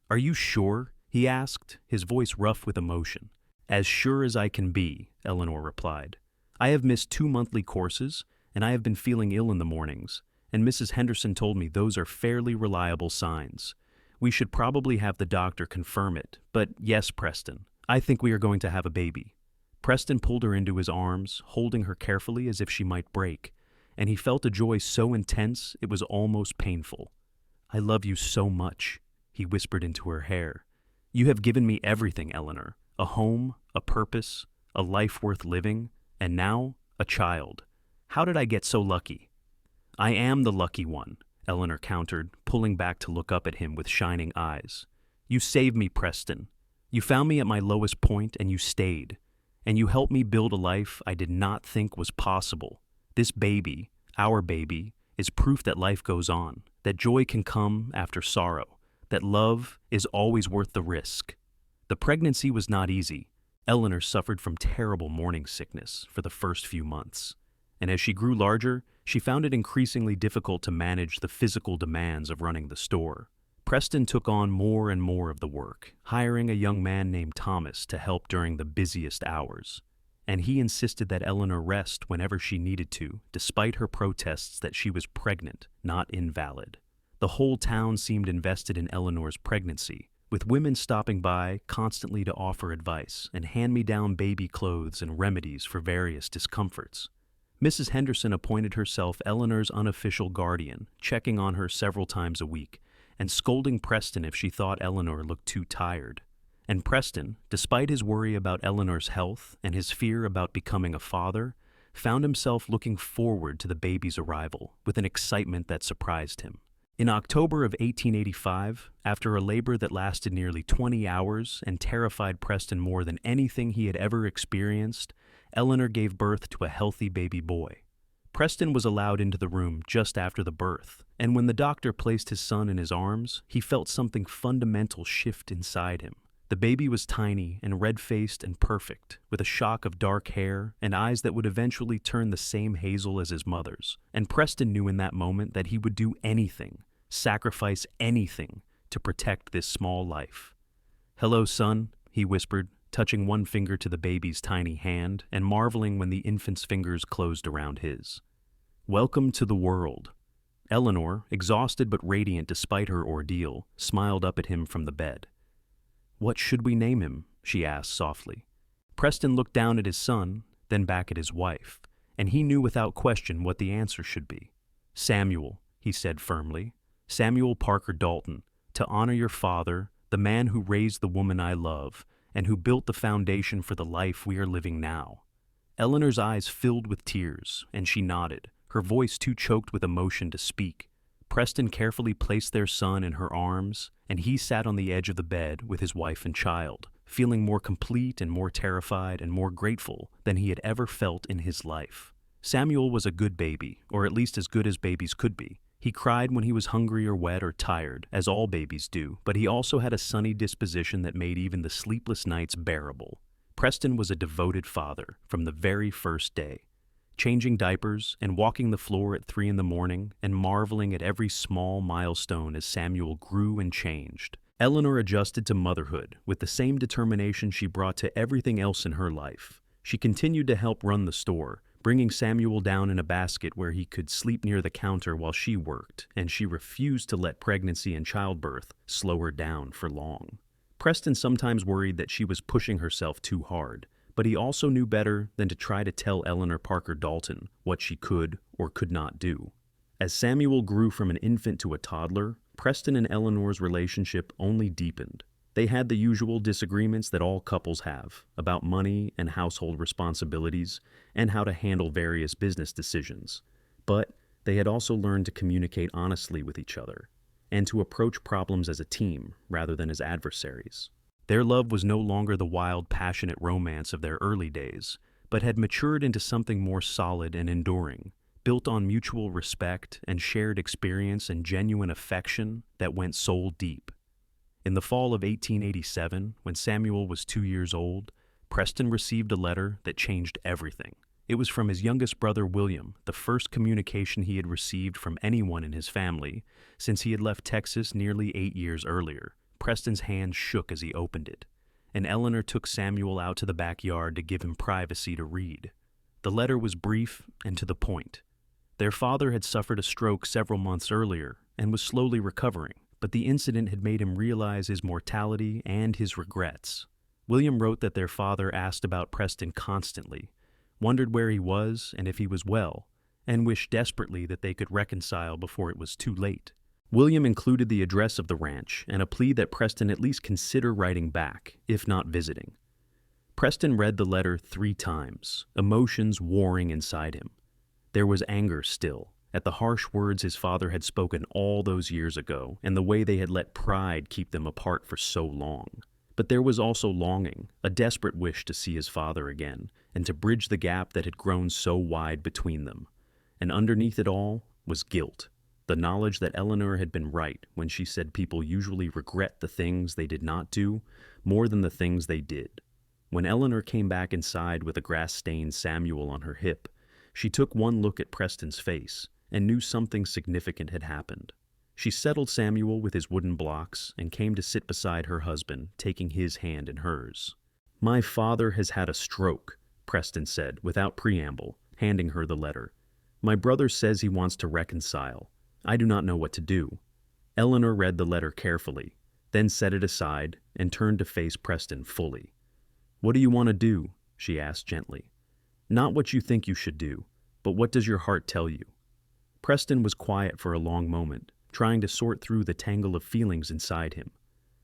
"Are you sure?" he asked, his voice rough with emotion. "As sure as I can be," Eleanor replied. "I have missed 2 monthly courses, and I have been feeling ill in the mornings, and Mrs. Henderson told me those are fairly reliable signs. We should probably have the doctor confirm it, but yes, Preston, I think we are going to have a baby." Preston pulled her into his arms, holding her carefully as if she might break, and he felt a joy so intense it was almost painful. "I love you so much," he whispered into her hair. "You have given me everything, Eleanor. A home, a purpose, a life worth living, and now a child. How did I get so lucky?" "I am the lucky one," Eleanor countered, pulling back to look up at him with shining eyes. "You saved me, Preston. You found me at my lowest point and you stayed. And you helped me build a life I did not think was possible. This baby, our baby, is proof that life goes on, that joy can come after sorrow, that love is always worth the risk." The pregnancy was not easy. Eleanor suffered from terrible morning sickness for the first few months, and as she grew larger, she found it increasingly difficult to manage the physical demands of running the store. Preston took on more and more of the work, hiring a young man named Thomas to help during the busiest hours. And he insisted that Eleanor rest whenever she needed to, despite her protests that she was pregnant, not invalid. The whole town seemed invested in Eleanor's pregnancy, with women stopping by constantly to offer advice and hand-me-down baby clothes and remedies for various discomforts. Mrs. Henderson appointed herself Eleanor's unofficial guardian, checking on her several times a week, and scolding Preston if she thought Eleanor looked too tired. And Preston, despite his worry about Eleanor's health and his fear about becoming a father, found himself looking forward to the baby's arrival with an excitement that surprised him. In October of 1885, after a labor that lasted nearly 20 hours and terrified Preston more than anything he had ever experienced, Eleanor gave birth to a healthy baby boy. Preston was allowed into the room just after the birth, and when the doctor placed his son in his arms, he felt something fundamental shift inside him. The baby was tiny and red-faced and perfect, with a shock of dark hair and eyes that would eventually turn the same hazel as his mother's. And Preston knew in that moment that he would do anything, sacrifice anything, to protect this small life. "Hello, son," he whispered, touching one finger to the baby's tiny hand and marveling when the infant's fingers closed around his. "Welcome to the world." Eleanor, exhausted but radiant despite her ordeal, smiled up at him from the bed. "What should we name him?" she asked softly. Preston looked down at his son, then back at his wife, and he knew without question what the answer should be. "Samuel," he said firmly. "Samuel Parker Dalton, to honor your father, the man who raised the woman I love, and who built the foundation for the life we are living now." Eleanor's eyes filled with tears, and she nodded, her voice too choked with emotion to speak. Preston carefully placed their son in her arms, and he sat on the edge of the bed with his wife and child, feeling more complete and more terrified and more grateful than he had ever felt in his life. Samuel was a good baby, or at least as good as babies could be. He cried when he was hungry or wet or tired, as all babies do, but he also had a sunny disposition that made even the sleepless nights bearable. Preston was a devoted father from the very first day, changing diapers and walking the floor at 3 a.m. and marveling at every small milestone as Samuel grew and changed. Eleanor adjusted to motherhood with the same determination she brought to everything else in her life. She continued to help run the store, bringing Samuel down in a basket where he could sleep near the counter while she worked, and she refused to let pregnancy and childbirth slow her down for long. Preston sometimes worried that she was pushing herself too hard, but he also knew better than to try to tell Eleanor Parker Dalton what she could or could not do. As Samuel grew from an infant to a toddler, Preston and Eleanor's relationship only deepened. They had the usual disagreements that all couples have about money and household responsibilities and how to handle various business decisions. But they had also learned to communicate honestly with each other and to approach problems as a team rather than as adversaries. Their love was no longer the wild, passionate romance of their early days, but had matured into something more solid and enduring, built on mutual respect and shared experience and genuine affection that went soul deep. In the fall of 1887, when Samuel was 2 years old, Preston received a letter that changed everything. It was from his youngest brother, William, the first communication he had received from anyone in his family since he had left Texas nearly 8 years earlier. Preston's hand shook as he opened it, and Eleanor took Samuel out to the backyard to give him privacy to read. The letter was brief and to the point. Their father had suffered a stroke several months earlier and was slowly recovering, but the incident had made him realize his mortality and his regrets. William wrote that their father asked about Preston constantly, wondered where he was and if he was well, and wished desperately that they could reconcile before it was too late. William included the address of the ranch and a plea that Preston at least consider writing back, if not visiting. Preston read the letter 3 times, emotions warring inside him. There was anger still, at the harsh words his father had spoken all those years ago and the way they had let pride keep them apart for so long. But there was also longing, a desperate wish to see his father again and to bridge the gap that had grown so wide between them. And underneath it all was guilt, the knowledge that Eleanor had been right when she said people usually regret the things they did not do more than the things they did. When Eleanor came back inside with a grass-stained Samuel on her hip, she took one look at Preston's face and knew something significant had happened. She settled Samuel with his wooden blocks and came to sit beside her husband, taking his hand in hers. "My father has had a stroke," Preston said, without preamble, handing her the letter. "My brother says he wants to reconcile. I do not know what to do." Eleanor read the letter carefully, then set it aside and turned to face Preston fully. "What do you want to do?" she asked gently. "Not what you think you should do, but what does your heart tell you?" Preston was quiet for a long moment, trying to sort through the tangle of feelings inside him.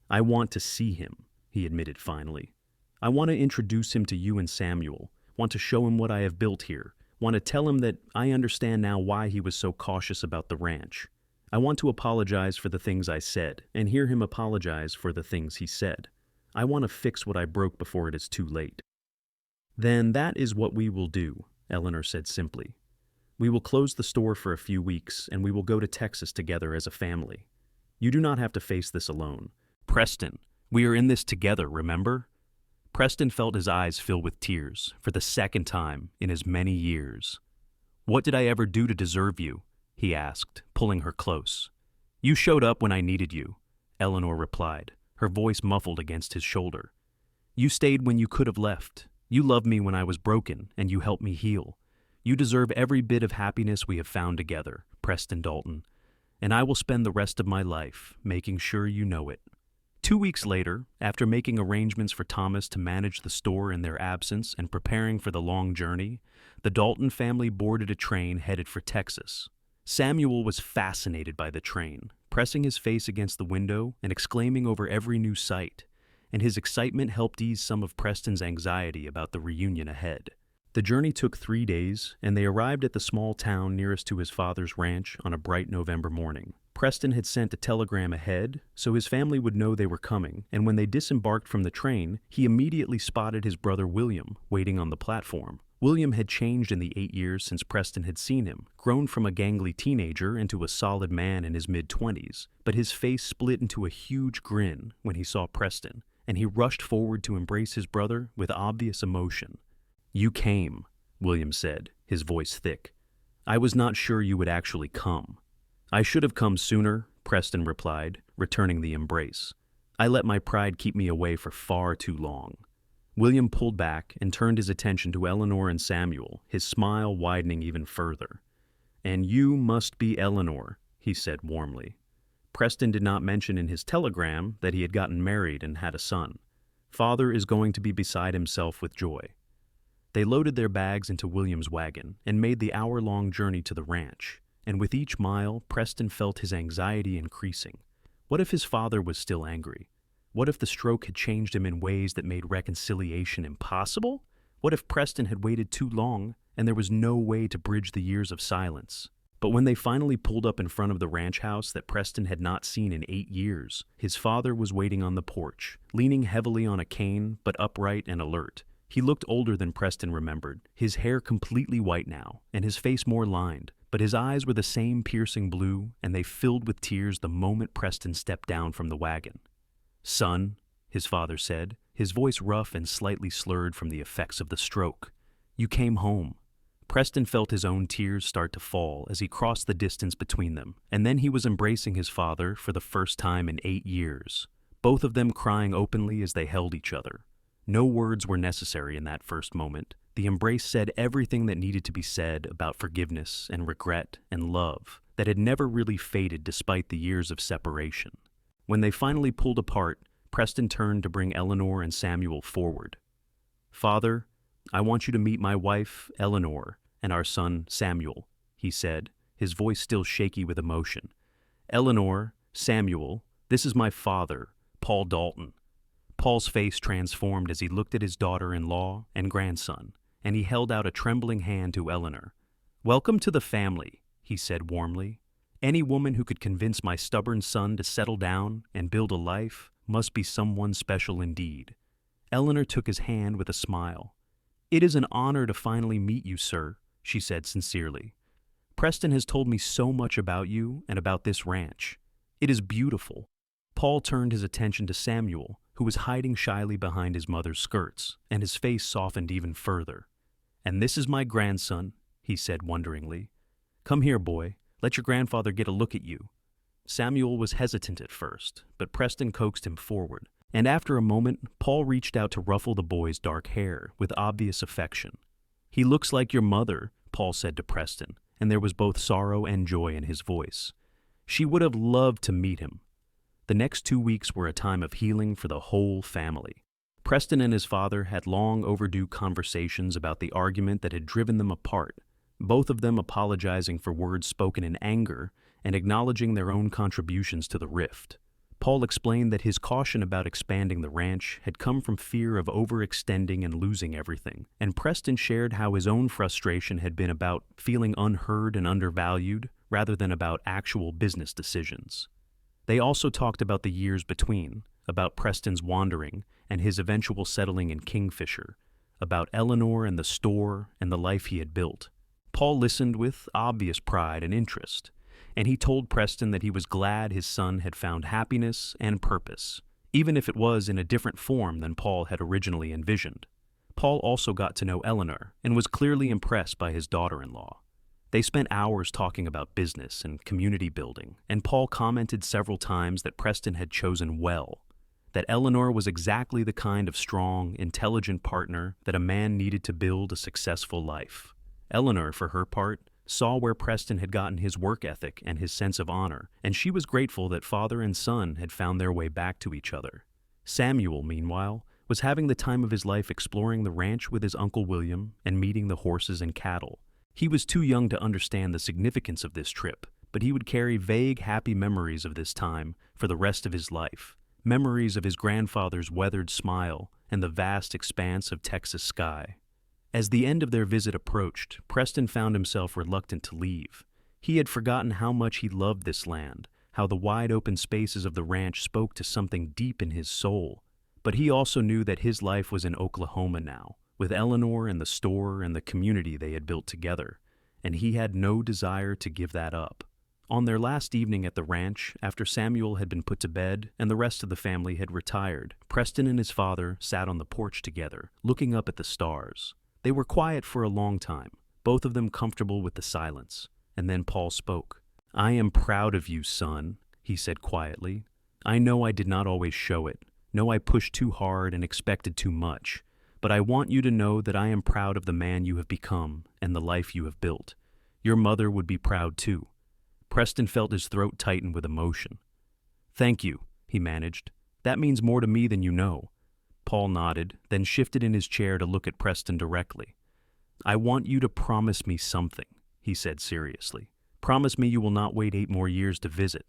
"I want to see him," he admitted finally. "I want to introduce him to you and Samuel, want to show him what I have built here, want to tell him that I understand now why he was so cautious about the ranch. I want to apologize for the things I said and hear him apologize for the things he said. I want to fix what I broke before it is too late." "Then that is what we will do," Eleanor said simply. "We will close the store for a few weeks and we will go to Texas together as a family. You do not have to face this alone." "Preston, We are in this together, remember? Preston felt his eyes fill with tears for the second time in as many years. What did I ever do to deserve you? He asked, pulling her close. You showed up when I needed you, Eleanor replied, her voice muffled against his shoulder. You stayed when you could have left. You loved me when I was broken, and you helped me heal. You deserve every bit of happiness we have found together, Preston Dalton, and I will spend the rest of my life making sure you know it. 2 weeks later, after making arrangements for Thomas to manage the store in their absence and preparing for the long journey, the Dalton family boarded a train headed for Texas. Samuel was fascinated by the train, pressing his face against the window and exclaiming over every new sight, and his excitement helped ease some of Preston's anxiety about the reunion ahead. The journey took 3 days, and they arrived at the small town nearest to his father's ranch on a bright November morning. Preston had sent a telegram ahead, so his family would know they were coming, and when they disembarked from the train, he immediately spotted his brother William waiting on the platform. William had changed in the 8 years since Preston had seen him, grown from a gangly teenager into a solid man in his mid-20s, but his face split into a huge grin when he saw Preston, and he rushed forward to embrace his brother with obvious emotion. You came, William said, his voice thick. I was not sure you would actually come. I should have come sooner, Preston replied, returning the embrace. I let my pride keep me away for far too long. William pulled back and turned his attention to Eleanor and Samuel, his smile widening even further. And you must be Eleanor, he said warmly. Preston did not mention in his telegram that he had gotten married and had a son. Father is going to be beside himself with joy. They loaded their bags into William's wagon and made the hour-long journey to the ranch, and with each mile, Preston felt his anxiety increasing. What if his father was still angry? What if the stroke had changed him in ways that made reconciliation impossible? What if Preston had waited too long and there was no way to bridge the years of silence? But when they finally pulled up in front of the ranch house that Preston had not seen in 8 years, his father was waiting on the porch, leaning heavily on a cane but upright and alert. He looked older than Preston remembered, his hair completely white now, and his face more lined, but his eyes were the same piercing blue, and they filled with tears the moment Preston stepped down from the wagon. Son, his father said, his voice rough and slightly slurred from the effects of the stroke. You came home. Preston felt his own tears start to fall as he crossed the distance between them, and then he was embracing his father for the first time in 8 years, both of them crying openly as they held each other. No words were necessary in that first moment. The embrace said everything that needed to be said about forgiveness and regret and love that had never really faded despite the years of separation. When they finally pulled apart, Preston turned to bring Eleanor and Samuel forward. Father, I want you to meet my wife, Eleanor, and our son, Samuel, he said, his voice still shaky with emotion. Eleanor, Samuel, this is my father, Paul Dalton. Paul's face transformed as he looked at his daughter-in-law and grandson, and he held out a trembling hand to Eleanor. Welcome to the family, he said warmly. Any woman who could convince my stubborn son to settle down and build a life must be someone special indeed. Eleanor took his hand with a smile. It is an honor to finally meet you, sir, she said sincerely. Preston has told me so much about you and about this ranch. It is beautiful. Paul turned his attention to Samuel, who was hiding shyly behind his mother's skirts, and his face softened even further. And this is my grandson, he said wonderingly. Come here, boy. Let your grandfather get a look at you. Samuel was hesitant at first, but Preston coaxed him forward, and after a moment, Paul reached out to ruffle the boy's dark hair with obvious affection. He looks like your mother, Paul said to Preston, and there was both sorrow and joy in his voice. She would have loved to meet him. The next 2 weeks were a time of healing for the whole family. Preston and his father had long overdue conversations about the argument that had driven them apart, both of them apologizing for words spoken in anger and acknowledging their own contributions to the rift. Paul explained that his caution about expanding the ranch had come from fear of overextending and losing everything, and Preston shared how his own frustration had been about feeling unheard and undervalued rather than about actual business decisions. They also talked about the years between, about Preston's wandering and his eventual settling in Kingfisher, about Eleanor and the store and the life he had built. Paul listened with obvious pride and interest, and he told Preston that he was glad his son had found happiness and purpose, even if it was in a different form than Paul had originally envisioned. Paul also got to know Eleanor and was clearly impressed by his daughter-in-law. They spent hours talking about business and community building, and Paul commented several times that Preston had chosen well, that Eleanor was exactly the kind of strong, intelligent partner that a man needed to build a successful life. Eleanor, for her part, saw where Preston had gotten his work ethic and his sense of honor, and she was grateful that father and son had found their way back to each other. Samuel, meanwhile, was having the time of his life exploring the ranch with his Uncle William and meeting the horses and cattle. He was too young to understand the significance of this trip, but he would carry vague, happy memories of this time for the rest of his life, memories of his grandfather's weathered smile and the vast expanse of Texas sky. As the end of their visit approached, Preston found himself reluctant to leave. He had forgotten how much he loved this land, how the wide open spaces of the ranch spoke to something deep in his soul. But he also knew that his life was in Oklahoma now, with Eleanor and the store and the community they had built together, and he had no desire to give that up. On their last evening at the ranch, after Samuel had been put to bed and the rest of the family had retired, Preston and his father sat on the porch together, looking up at the stars. They were quiet for a long time, both of them comfortable with the silence, and then Paul spoke. "I am proud of you, son," he said quietly. "I know I did not always show it. Know I pushed too hard and expected too much. But I want you to know that I am proud of the man you have become and the life you have built. Your mother would be proud too." Preston felt his throat tighten with emotion. "Thank you," he managed. "That means more to me than you know." Paul nodded, then shifted in his chair to look at Preston directly. "I want you to promise me something," he said seriously. "Promise me you will not wait 8 more years to visit.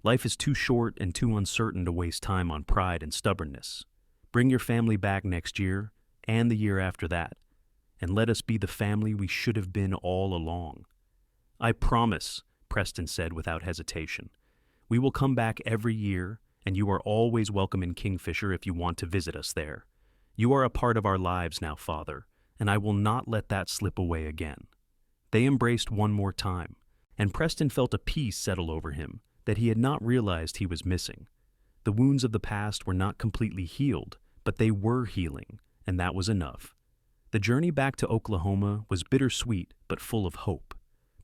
Life is too short and too uncertain to waste time on pride and stubbornness. Bring your family back next year, and the year after that, and let us be the family we should have been all along." "I promise," Preston said without hesitation. "We will come back every year, and you are always welcome in Kingfisher if you want to visit us there. You are a part of our lives now, Father, and I will not let that slip away again." They embraced one more time, and Preston felt a peace settle over him that he had not realized he was missing. The wounds of the past were not completely healed, but they were healing, and that was enough. The journey back to Oklahoma was bittersweet but full of hope.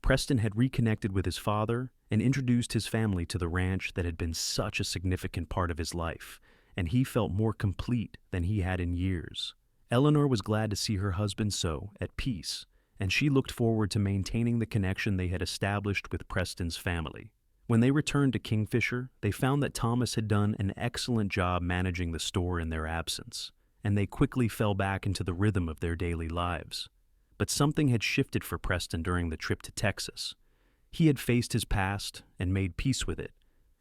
Preston had reconnected with his father and introduced his family to the ranch that had been such a significant part of his life, and he felt more complete than he had in years. Eleanor was glad to see her husband so at peace, and she looked forward to maintaining the connection they had established with Preston's family. When they returned to Kingfisher, they found that Thomas had done an excellent job managing the store in their absence, and they quickly fell back into the rhythm of their daily lives. But something had shifted for Preston during the trip to Texas. He had faced his past and made peace with it,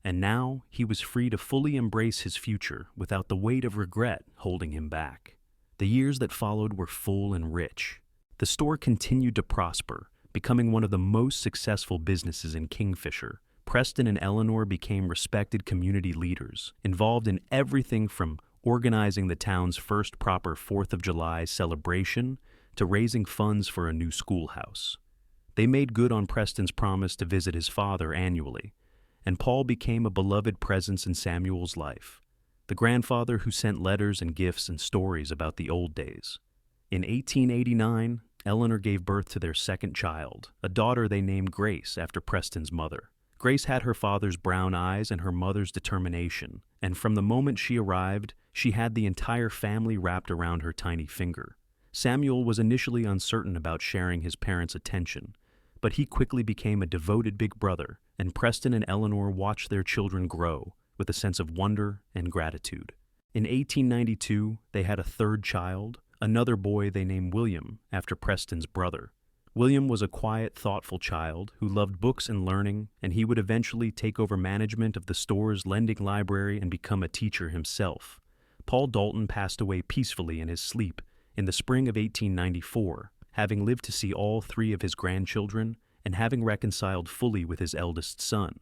and now he was free to fully embrace his future without the weight of regret holding him back. The years that followed were full and rich. The store continued to prosper, becoming one of the most successful businesses in Kingfisher. Preston and Eleanor became respected community leaders, involved in everything from organizing the town's first proper 4th of July celebration to raising funds for a new schoolhouse. They made good on Preston's promise to visit his father annually, and Paul became a beloved presence in Samuel's life, the grandfather who sent letters and gifts and stories about the old days. In 1889, Eleanor gave birth to their second child, a daughter they named Grace after Preston's mother. Grace had her father's brown eyes and her mother's determination, and from the moment she arrived, she had the entire family wrapped around her tiny finger. Samuel was initially uncertain about sharing his parents' attention, but he quickly became a devoted big brother, and Preston and Eleanor watched their children grow with a sense of wonder and gratitude. In 1892, they had a third child, another boy they named William after Preston's brother. William was a quiet, thoughtful child who loved books and learning, and he would eventually take over management of the store's lending library and become a teacher himself. Paul Dalton passed away peacefully in his sleep in the spring of 1894, having lived to see all 3 of his grandchildren and having reconciled fully with his eldest son.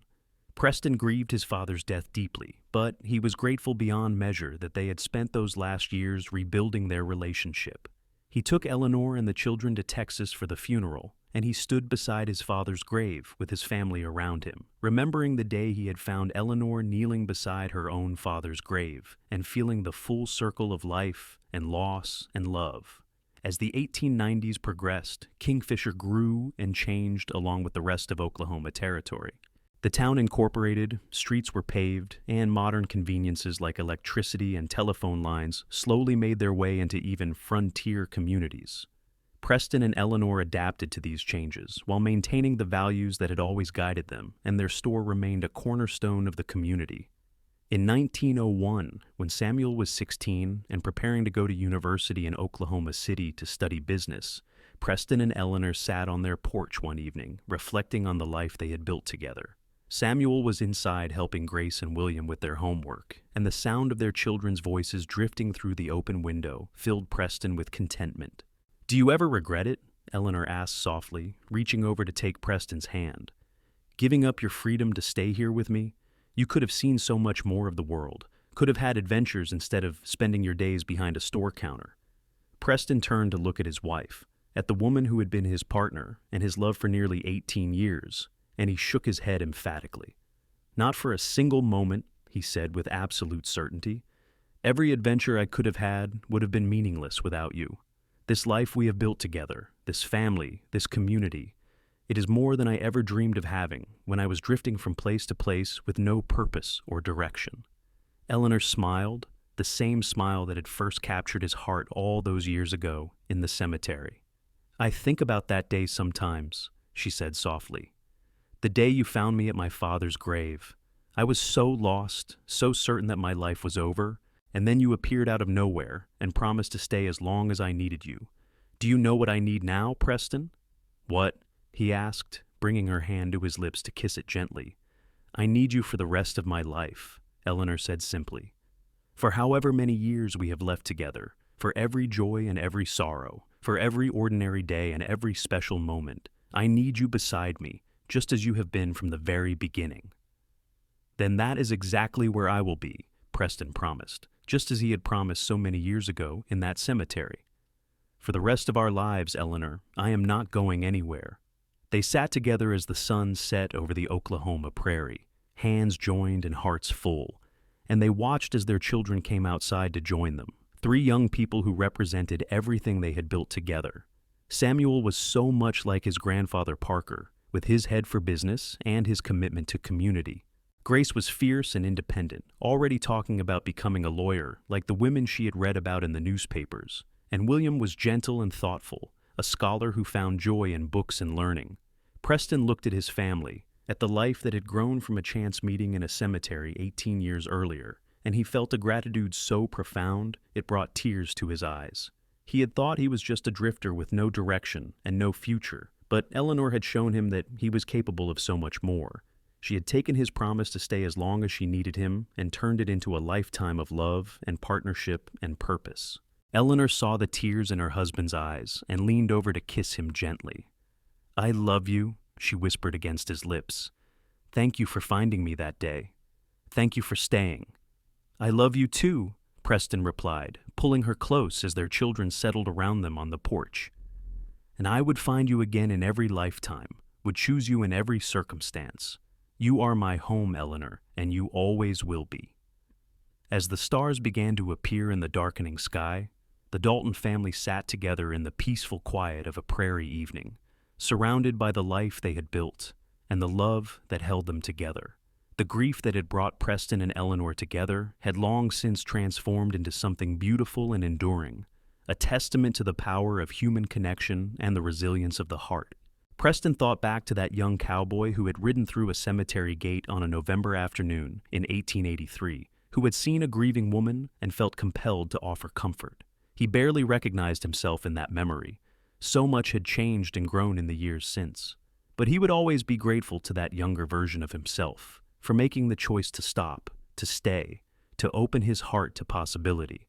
Preston grieved his father's death deeply, but he was grateful beyond measure that they had spent those last years rebuilding their relationship. He took Eleanor and the children to Texas for the funeral, and he stood beside his father's grave with his family around him, remembering the day he had found Eleanor kneeling beside her own father's grave and feeling the full circle of life and loss and love. As the 1890s progressed, Kingfisher grew and changed along with the rest of Oklahoma Territory. The town incorporated, streets were paved, and modern conveniences like electricity and telephone lines slowly made their way into even frontier communities. Preston and Eleanor adapted to these changes while maintaining the values that had always guided them, and their store remained a cornerstone of the community. In 1901, when Samuel was 16 and preparing to go to university in Oklahoma City to study business, Preston and Eleanor sat on their porch one evening, reflecting on the life they had built together. Samuel was inside helping Grace and William with their homework, and the sound of their children's voices drifting through the open window filled Preston with contentment. "Do you ever regret it?" Eleanor asked softly, reaching over to take Preston's hand. "Giving up your freedom to stay here with me? You could have seen so much more of the world, could have had adventures instead of spending your days behind a store counter." Preston turned to look at his wife, at the woman who had been his partner and his love for nearly 18 years, and he shook his head emphatically. "Not for a single moment," he said with absolute certainty. "Every adventure I could have had would have been meaningless without you. This life we have built together, this family, this community, it is more than I ever dreamed of having when I was drifting from place to place with no purpose or direction." Eleanor smiled, the same smile that had first captured his heart all those years ago in the cemetery. "I think about that day sometimes," she said softly. "The day you found me at my father's grave. I was so lost, so certain that my life was over, and then you appeared out of nowhere and promised to stay as long as I needed you. Do you know what I need now, Preston?" "What?" he asked, bringing her hand to his lips to kiss it gently. "I need you for the rest of my life," Eleanor said simply. "For however many years we have left together, for every joy and every sorrow, for every ordinary day and every special moment, I need you beside me, just as you have been from the very beginning." "Then that is exactly where I will be," Preston promised, just as he had promised so many years ago in that cemetery. "For the rest of our lives, Eleanor, I am not going anywhere." They sat together as the sun set over the Oklahoma prairie, hands joined and hearts full, and they watched as their children came outside to join them, 3 young people who represented everything they had built together. Samuel was so much like his grandfather Parker, with his head for business and his commitment to community. Grace was fierce and independent, already talking about becoming a lawyer, like the women she had read about in the newspapers. And William was gentle and thoughtful, a scholar who found joy in books and learning. Preston looked at his family, at the life that had grown from a chance meeting in a cemetery 18 years earlier, and he felt a gratitude so profound it brought tears to his eyes. He had thought he was just a drifter with no direction and no future, but Eleanor had shown him that he was capable of so much more. She had taken his promise to stay as long as she needed him and turned it into a lifetime of love and partnership and purpose. Eleanor saw the tears in her husband's eyes and leaned over to kiss him gently. "I love you," she whispered against his lips. "Thank you for finding me that day. Thank you for staying." "I love you too," Preston replied, pulling her close as their children settled around them on the porch. "And I would find you again in every lifetime, would choose you in every circumstance. You are my home, Eleanor, and you always will be." As the stars began to appear in the darkening sky, the Dalton family sat together in the peaceful quiet of a prairie evening, surrounded by the life they had built and the love that held them together. The grief that had brought Preston and Eleanor together had long since transformed into something beautiful and enduring, a testament to the power of human connection and the resilience of the heart. Preston thought back to that young cowboy who had ridden through a cemetery gate on a November afternoon in 1883, who had seen a grieving woman and felt compelled to offer comfort. He barely recognized himself in that memory. So much had changed and grown in the years since. But he would always be grateful to that younger version of himself for making the choice to stop, to stay, to open his heart to possibility.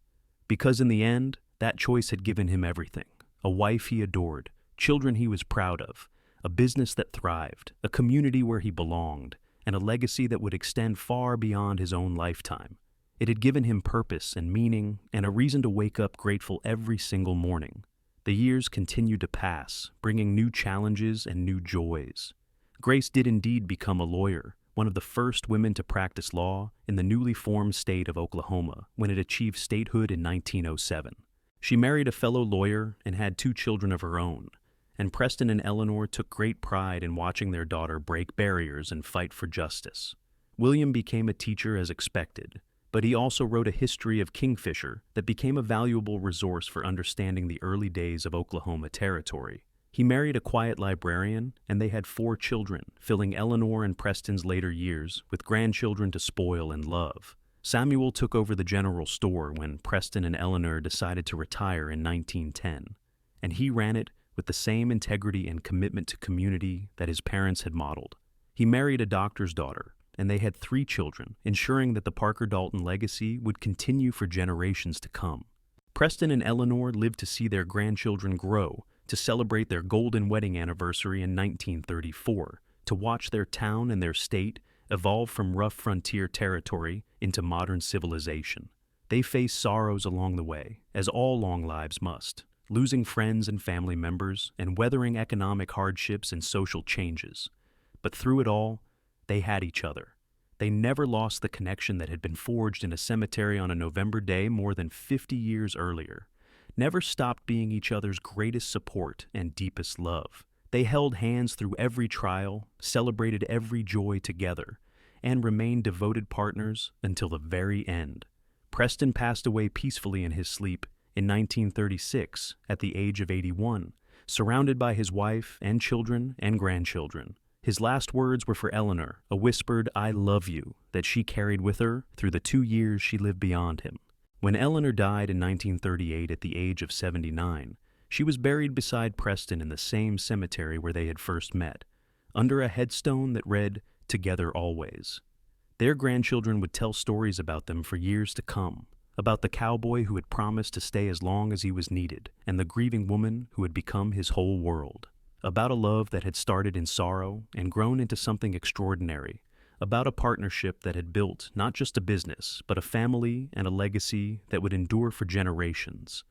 Because in the end, that choice had given him everything: a wife he adored, children he was proud of, a business that thrived, a community where he belonged, and a legacy that would extend far beyond his own lifetime. It had given him purpose and meaning and a reason to wake up grateful every single morning. The years continued to pass, bringing new challenges and new joys. Grace did indeed become a lawyer, one of the first women to practice law in the newly formed state of Oklahoma when it achieved statehood in 1907. She married a fellow lawyer and had 2 children of her own, and Preston and Eleanor took great pride in watching their daughter break barriers and fight for justice. William became a teacher as expected, but he also wrote a history of Kingfisher that became a valuable resource for understanding the early days of Oklahoma Territory. He married a quiet librarian, and they had 4 children, filling Eleanor and Preston's later years with grandchildren to spoil and love. Samuel took over the general store when Preston and Eleanor decided to retire in 1910, and he ran it with the same integrity and commitment to community that his parents had modeled. He married a doctor's daughter, and they had 3 children, ensuring that the Parker Dalton legacy would continue for generations to come. Preston and Eleanor lived to see their grandchildren grow, to celebrate their golden wedding anniversary in 1934, to watch their town and their state evolve from rough frontier territory into modern civilization. They faced sorrows along the way, as all long lives must, losing friends and family members and weathering economic hardships and social changes. But through it all, they had each other. They never lost the connection that had been forged in a cemetery on a November day more than 50 years earlier. Never stopped being each other's greatest support and deepest love. They held hands through every trial, celebrated every joy together, and remained devoted partners until the very end. Preston passed away peacefully in his sleep in 1936 at the age of 81, surrounded by his wife and children and grandchildren. His last words were for Eleanor, a whispered "I love you" that she carried with her through the 2 years she lived beyond him. When Eleanor died in 1938 at the age of 79, she was buried beside Preston in the same cemetery where they had first met, under a headstone that read, "Together Always." Their grandchildren would tell stories about them for years to come, about the cowboy who had promised to stay as long as he was needed, and the grieving woman who had become his whole world. About a love that had started in sorrow and grown into something extraordinary, about a partnership that had built not just a business, but a family and a legacy that would endure for generations.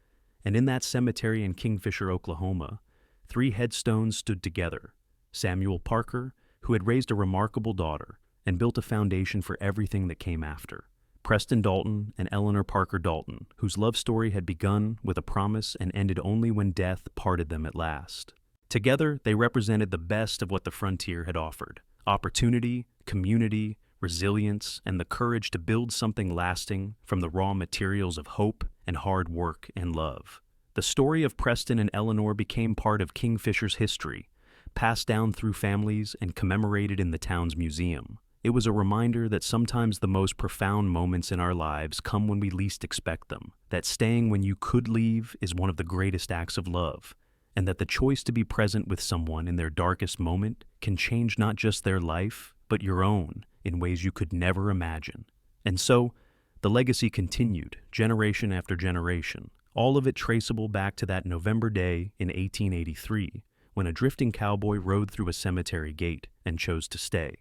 And in that cemetery in Kingfisher, Oklahoma, 3 headstones stood together. Samuel Parker, who had raised a remarkable daughter and built a foundation for everything that came after. Preston Dalton and Eleanor Parker Dalton, whose love story had begun with a promise and ended only when death parted them at last. Together, they represented the best of what the frontier had offered: opportunity, community, resilience, and the courage to build something lasting from the raw materials of hope and hard work and love. The story of Preston and Eleanor became part of Kingfisher's history, passed down through families and commemorated in the town's museum. It was a reminder that sometimes the most profound moments in our lives come when we least expect them, that staying when you could leave is one of the greatest acts of love, and that the choice to be present with someone in their darkest moment can change not just their life, but your own, in ways you could never imagine. And so, the legacy continued, generation after generation, all of it traceable back to that November day in 1883, when a drifting cowboy rode through a cemetery gate and chose to stay.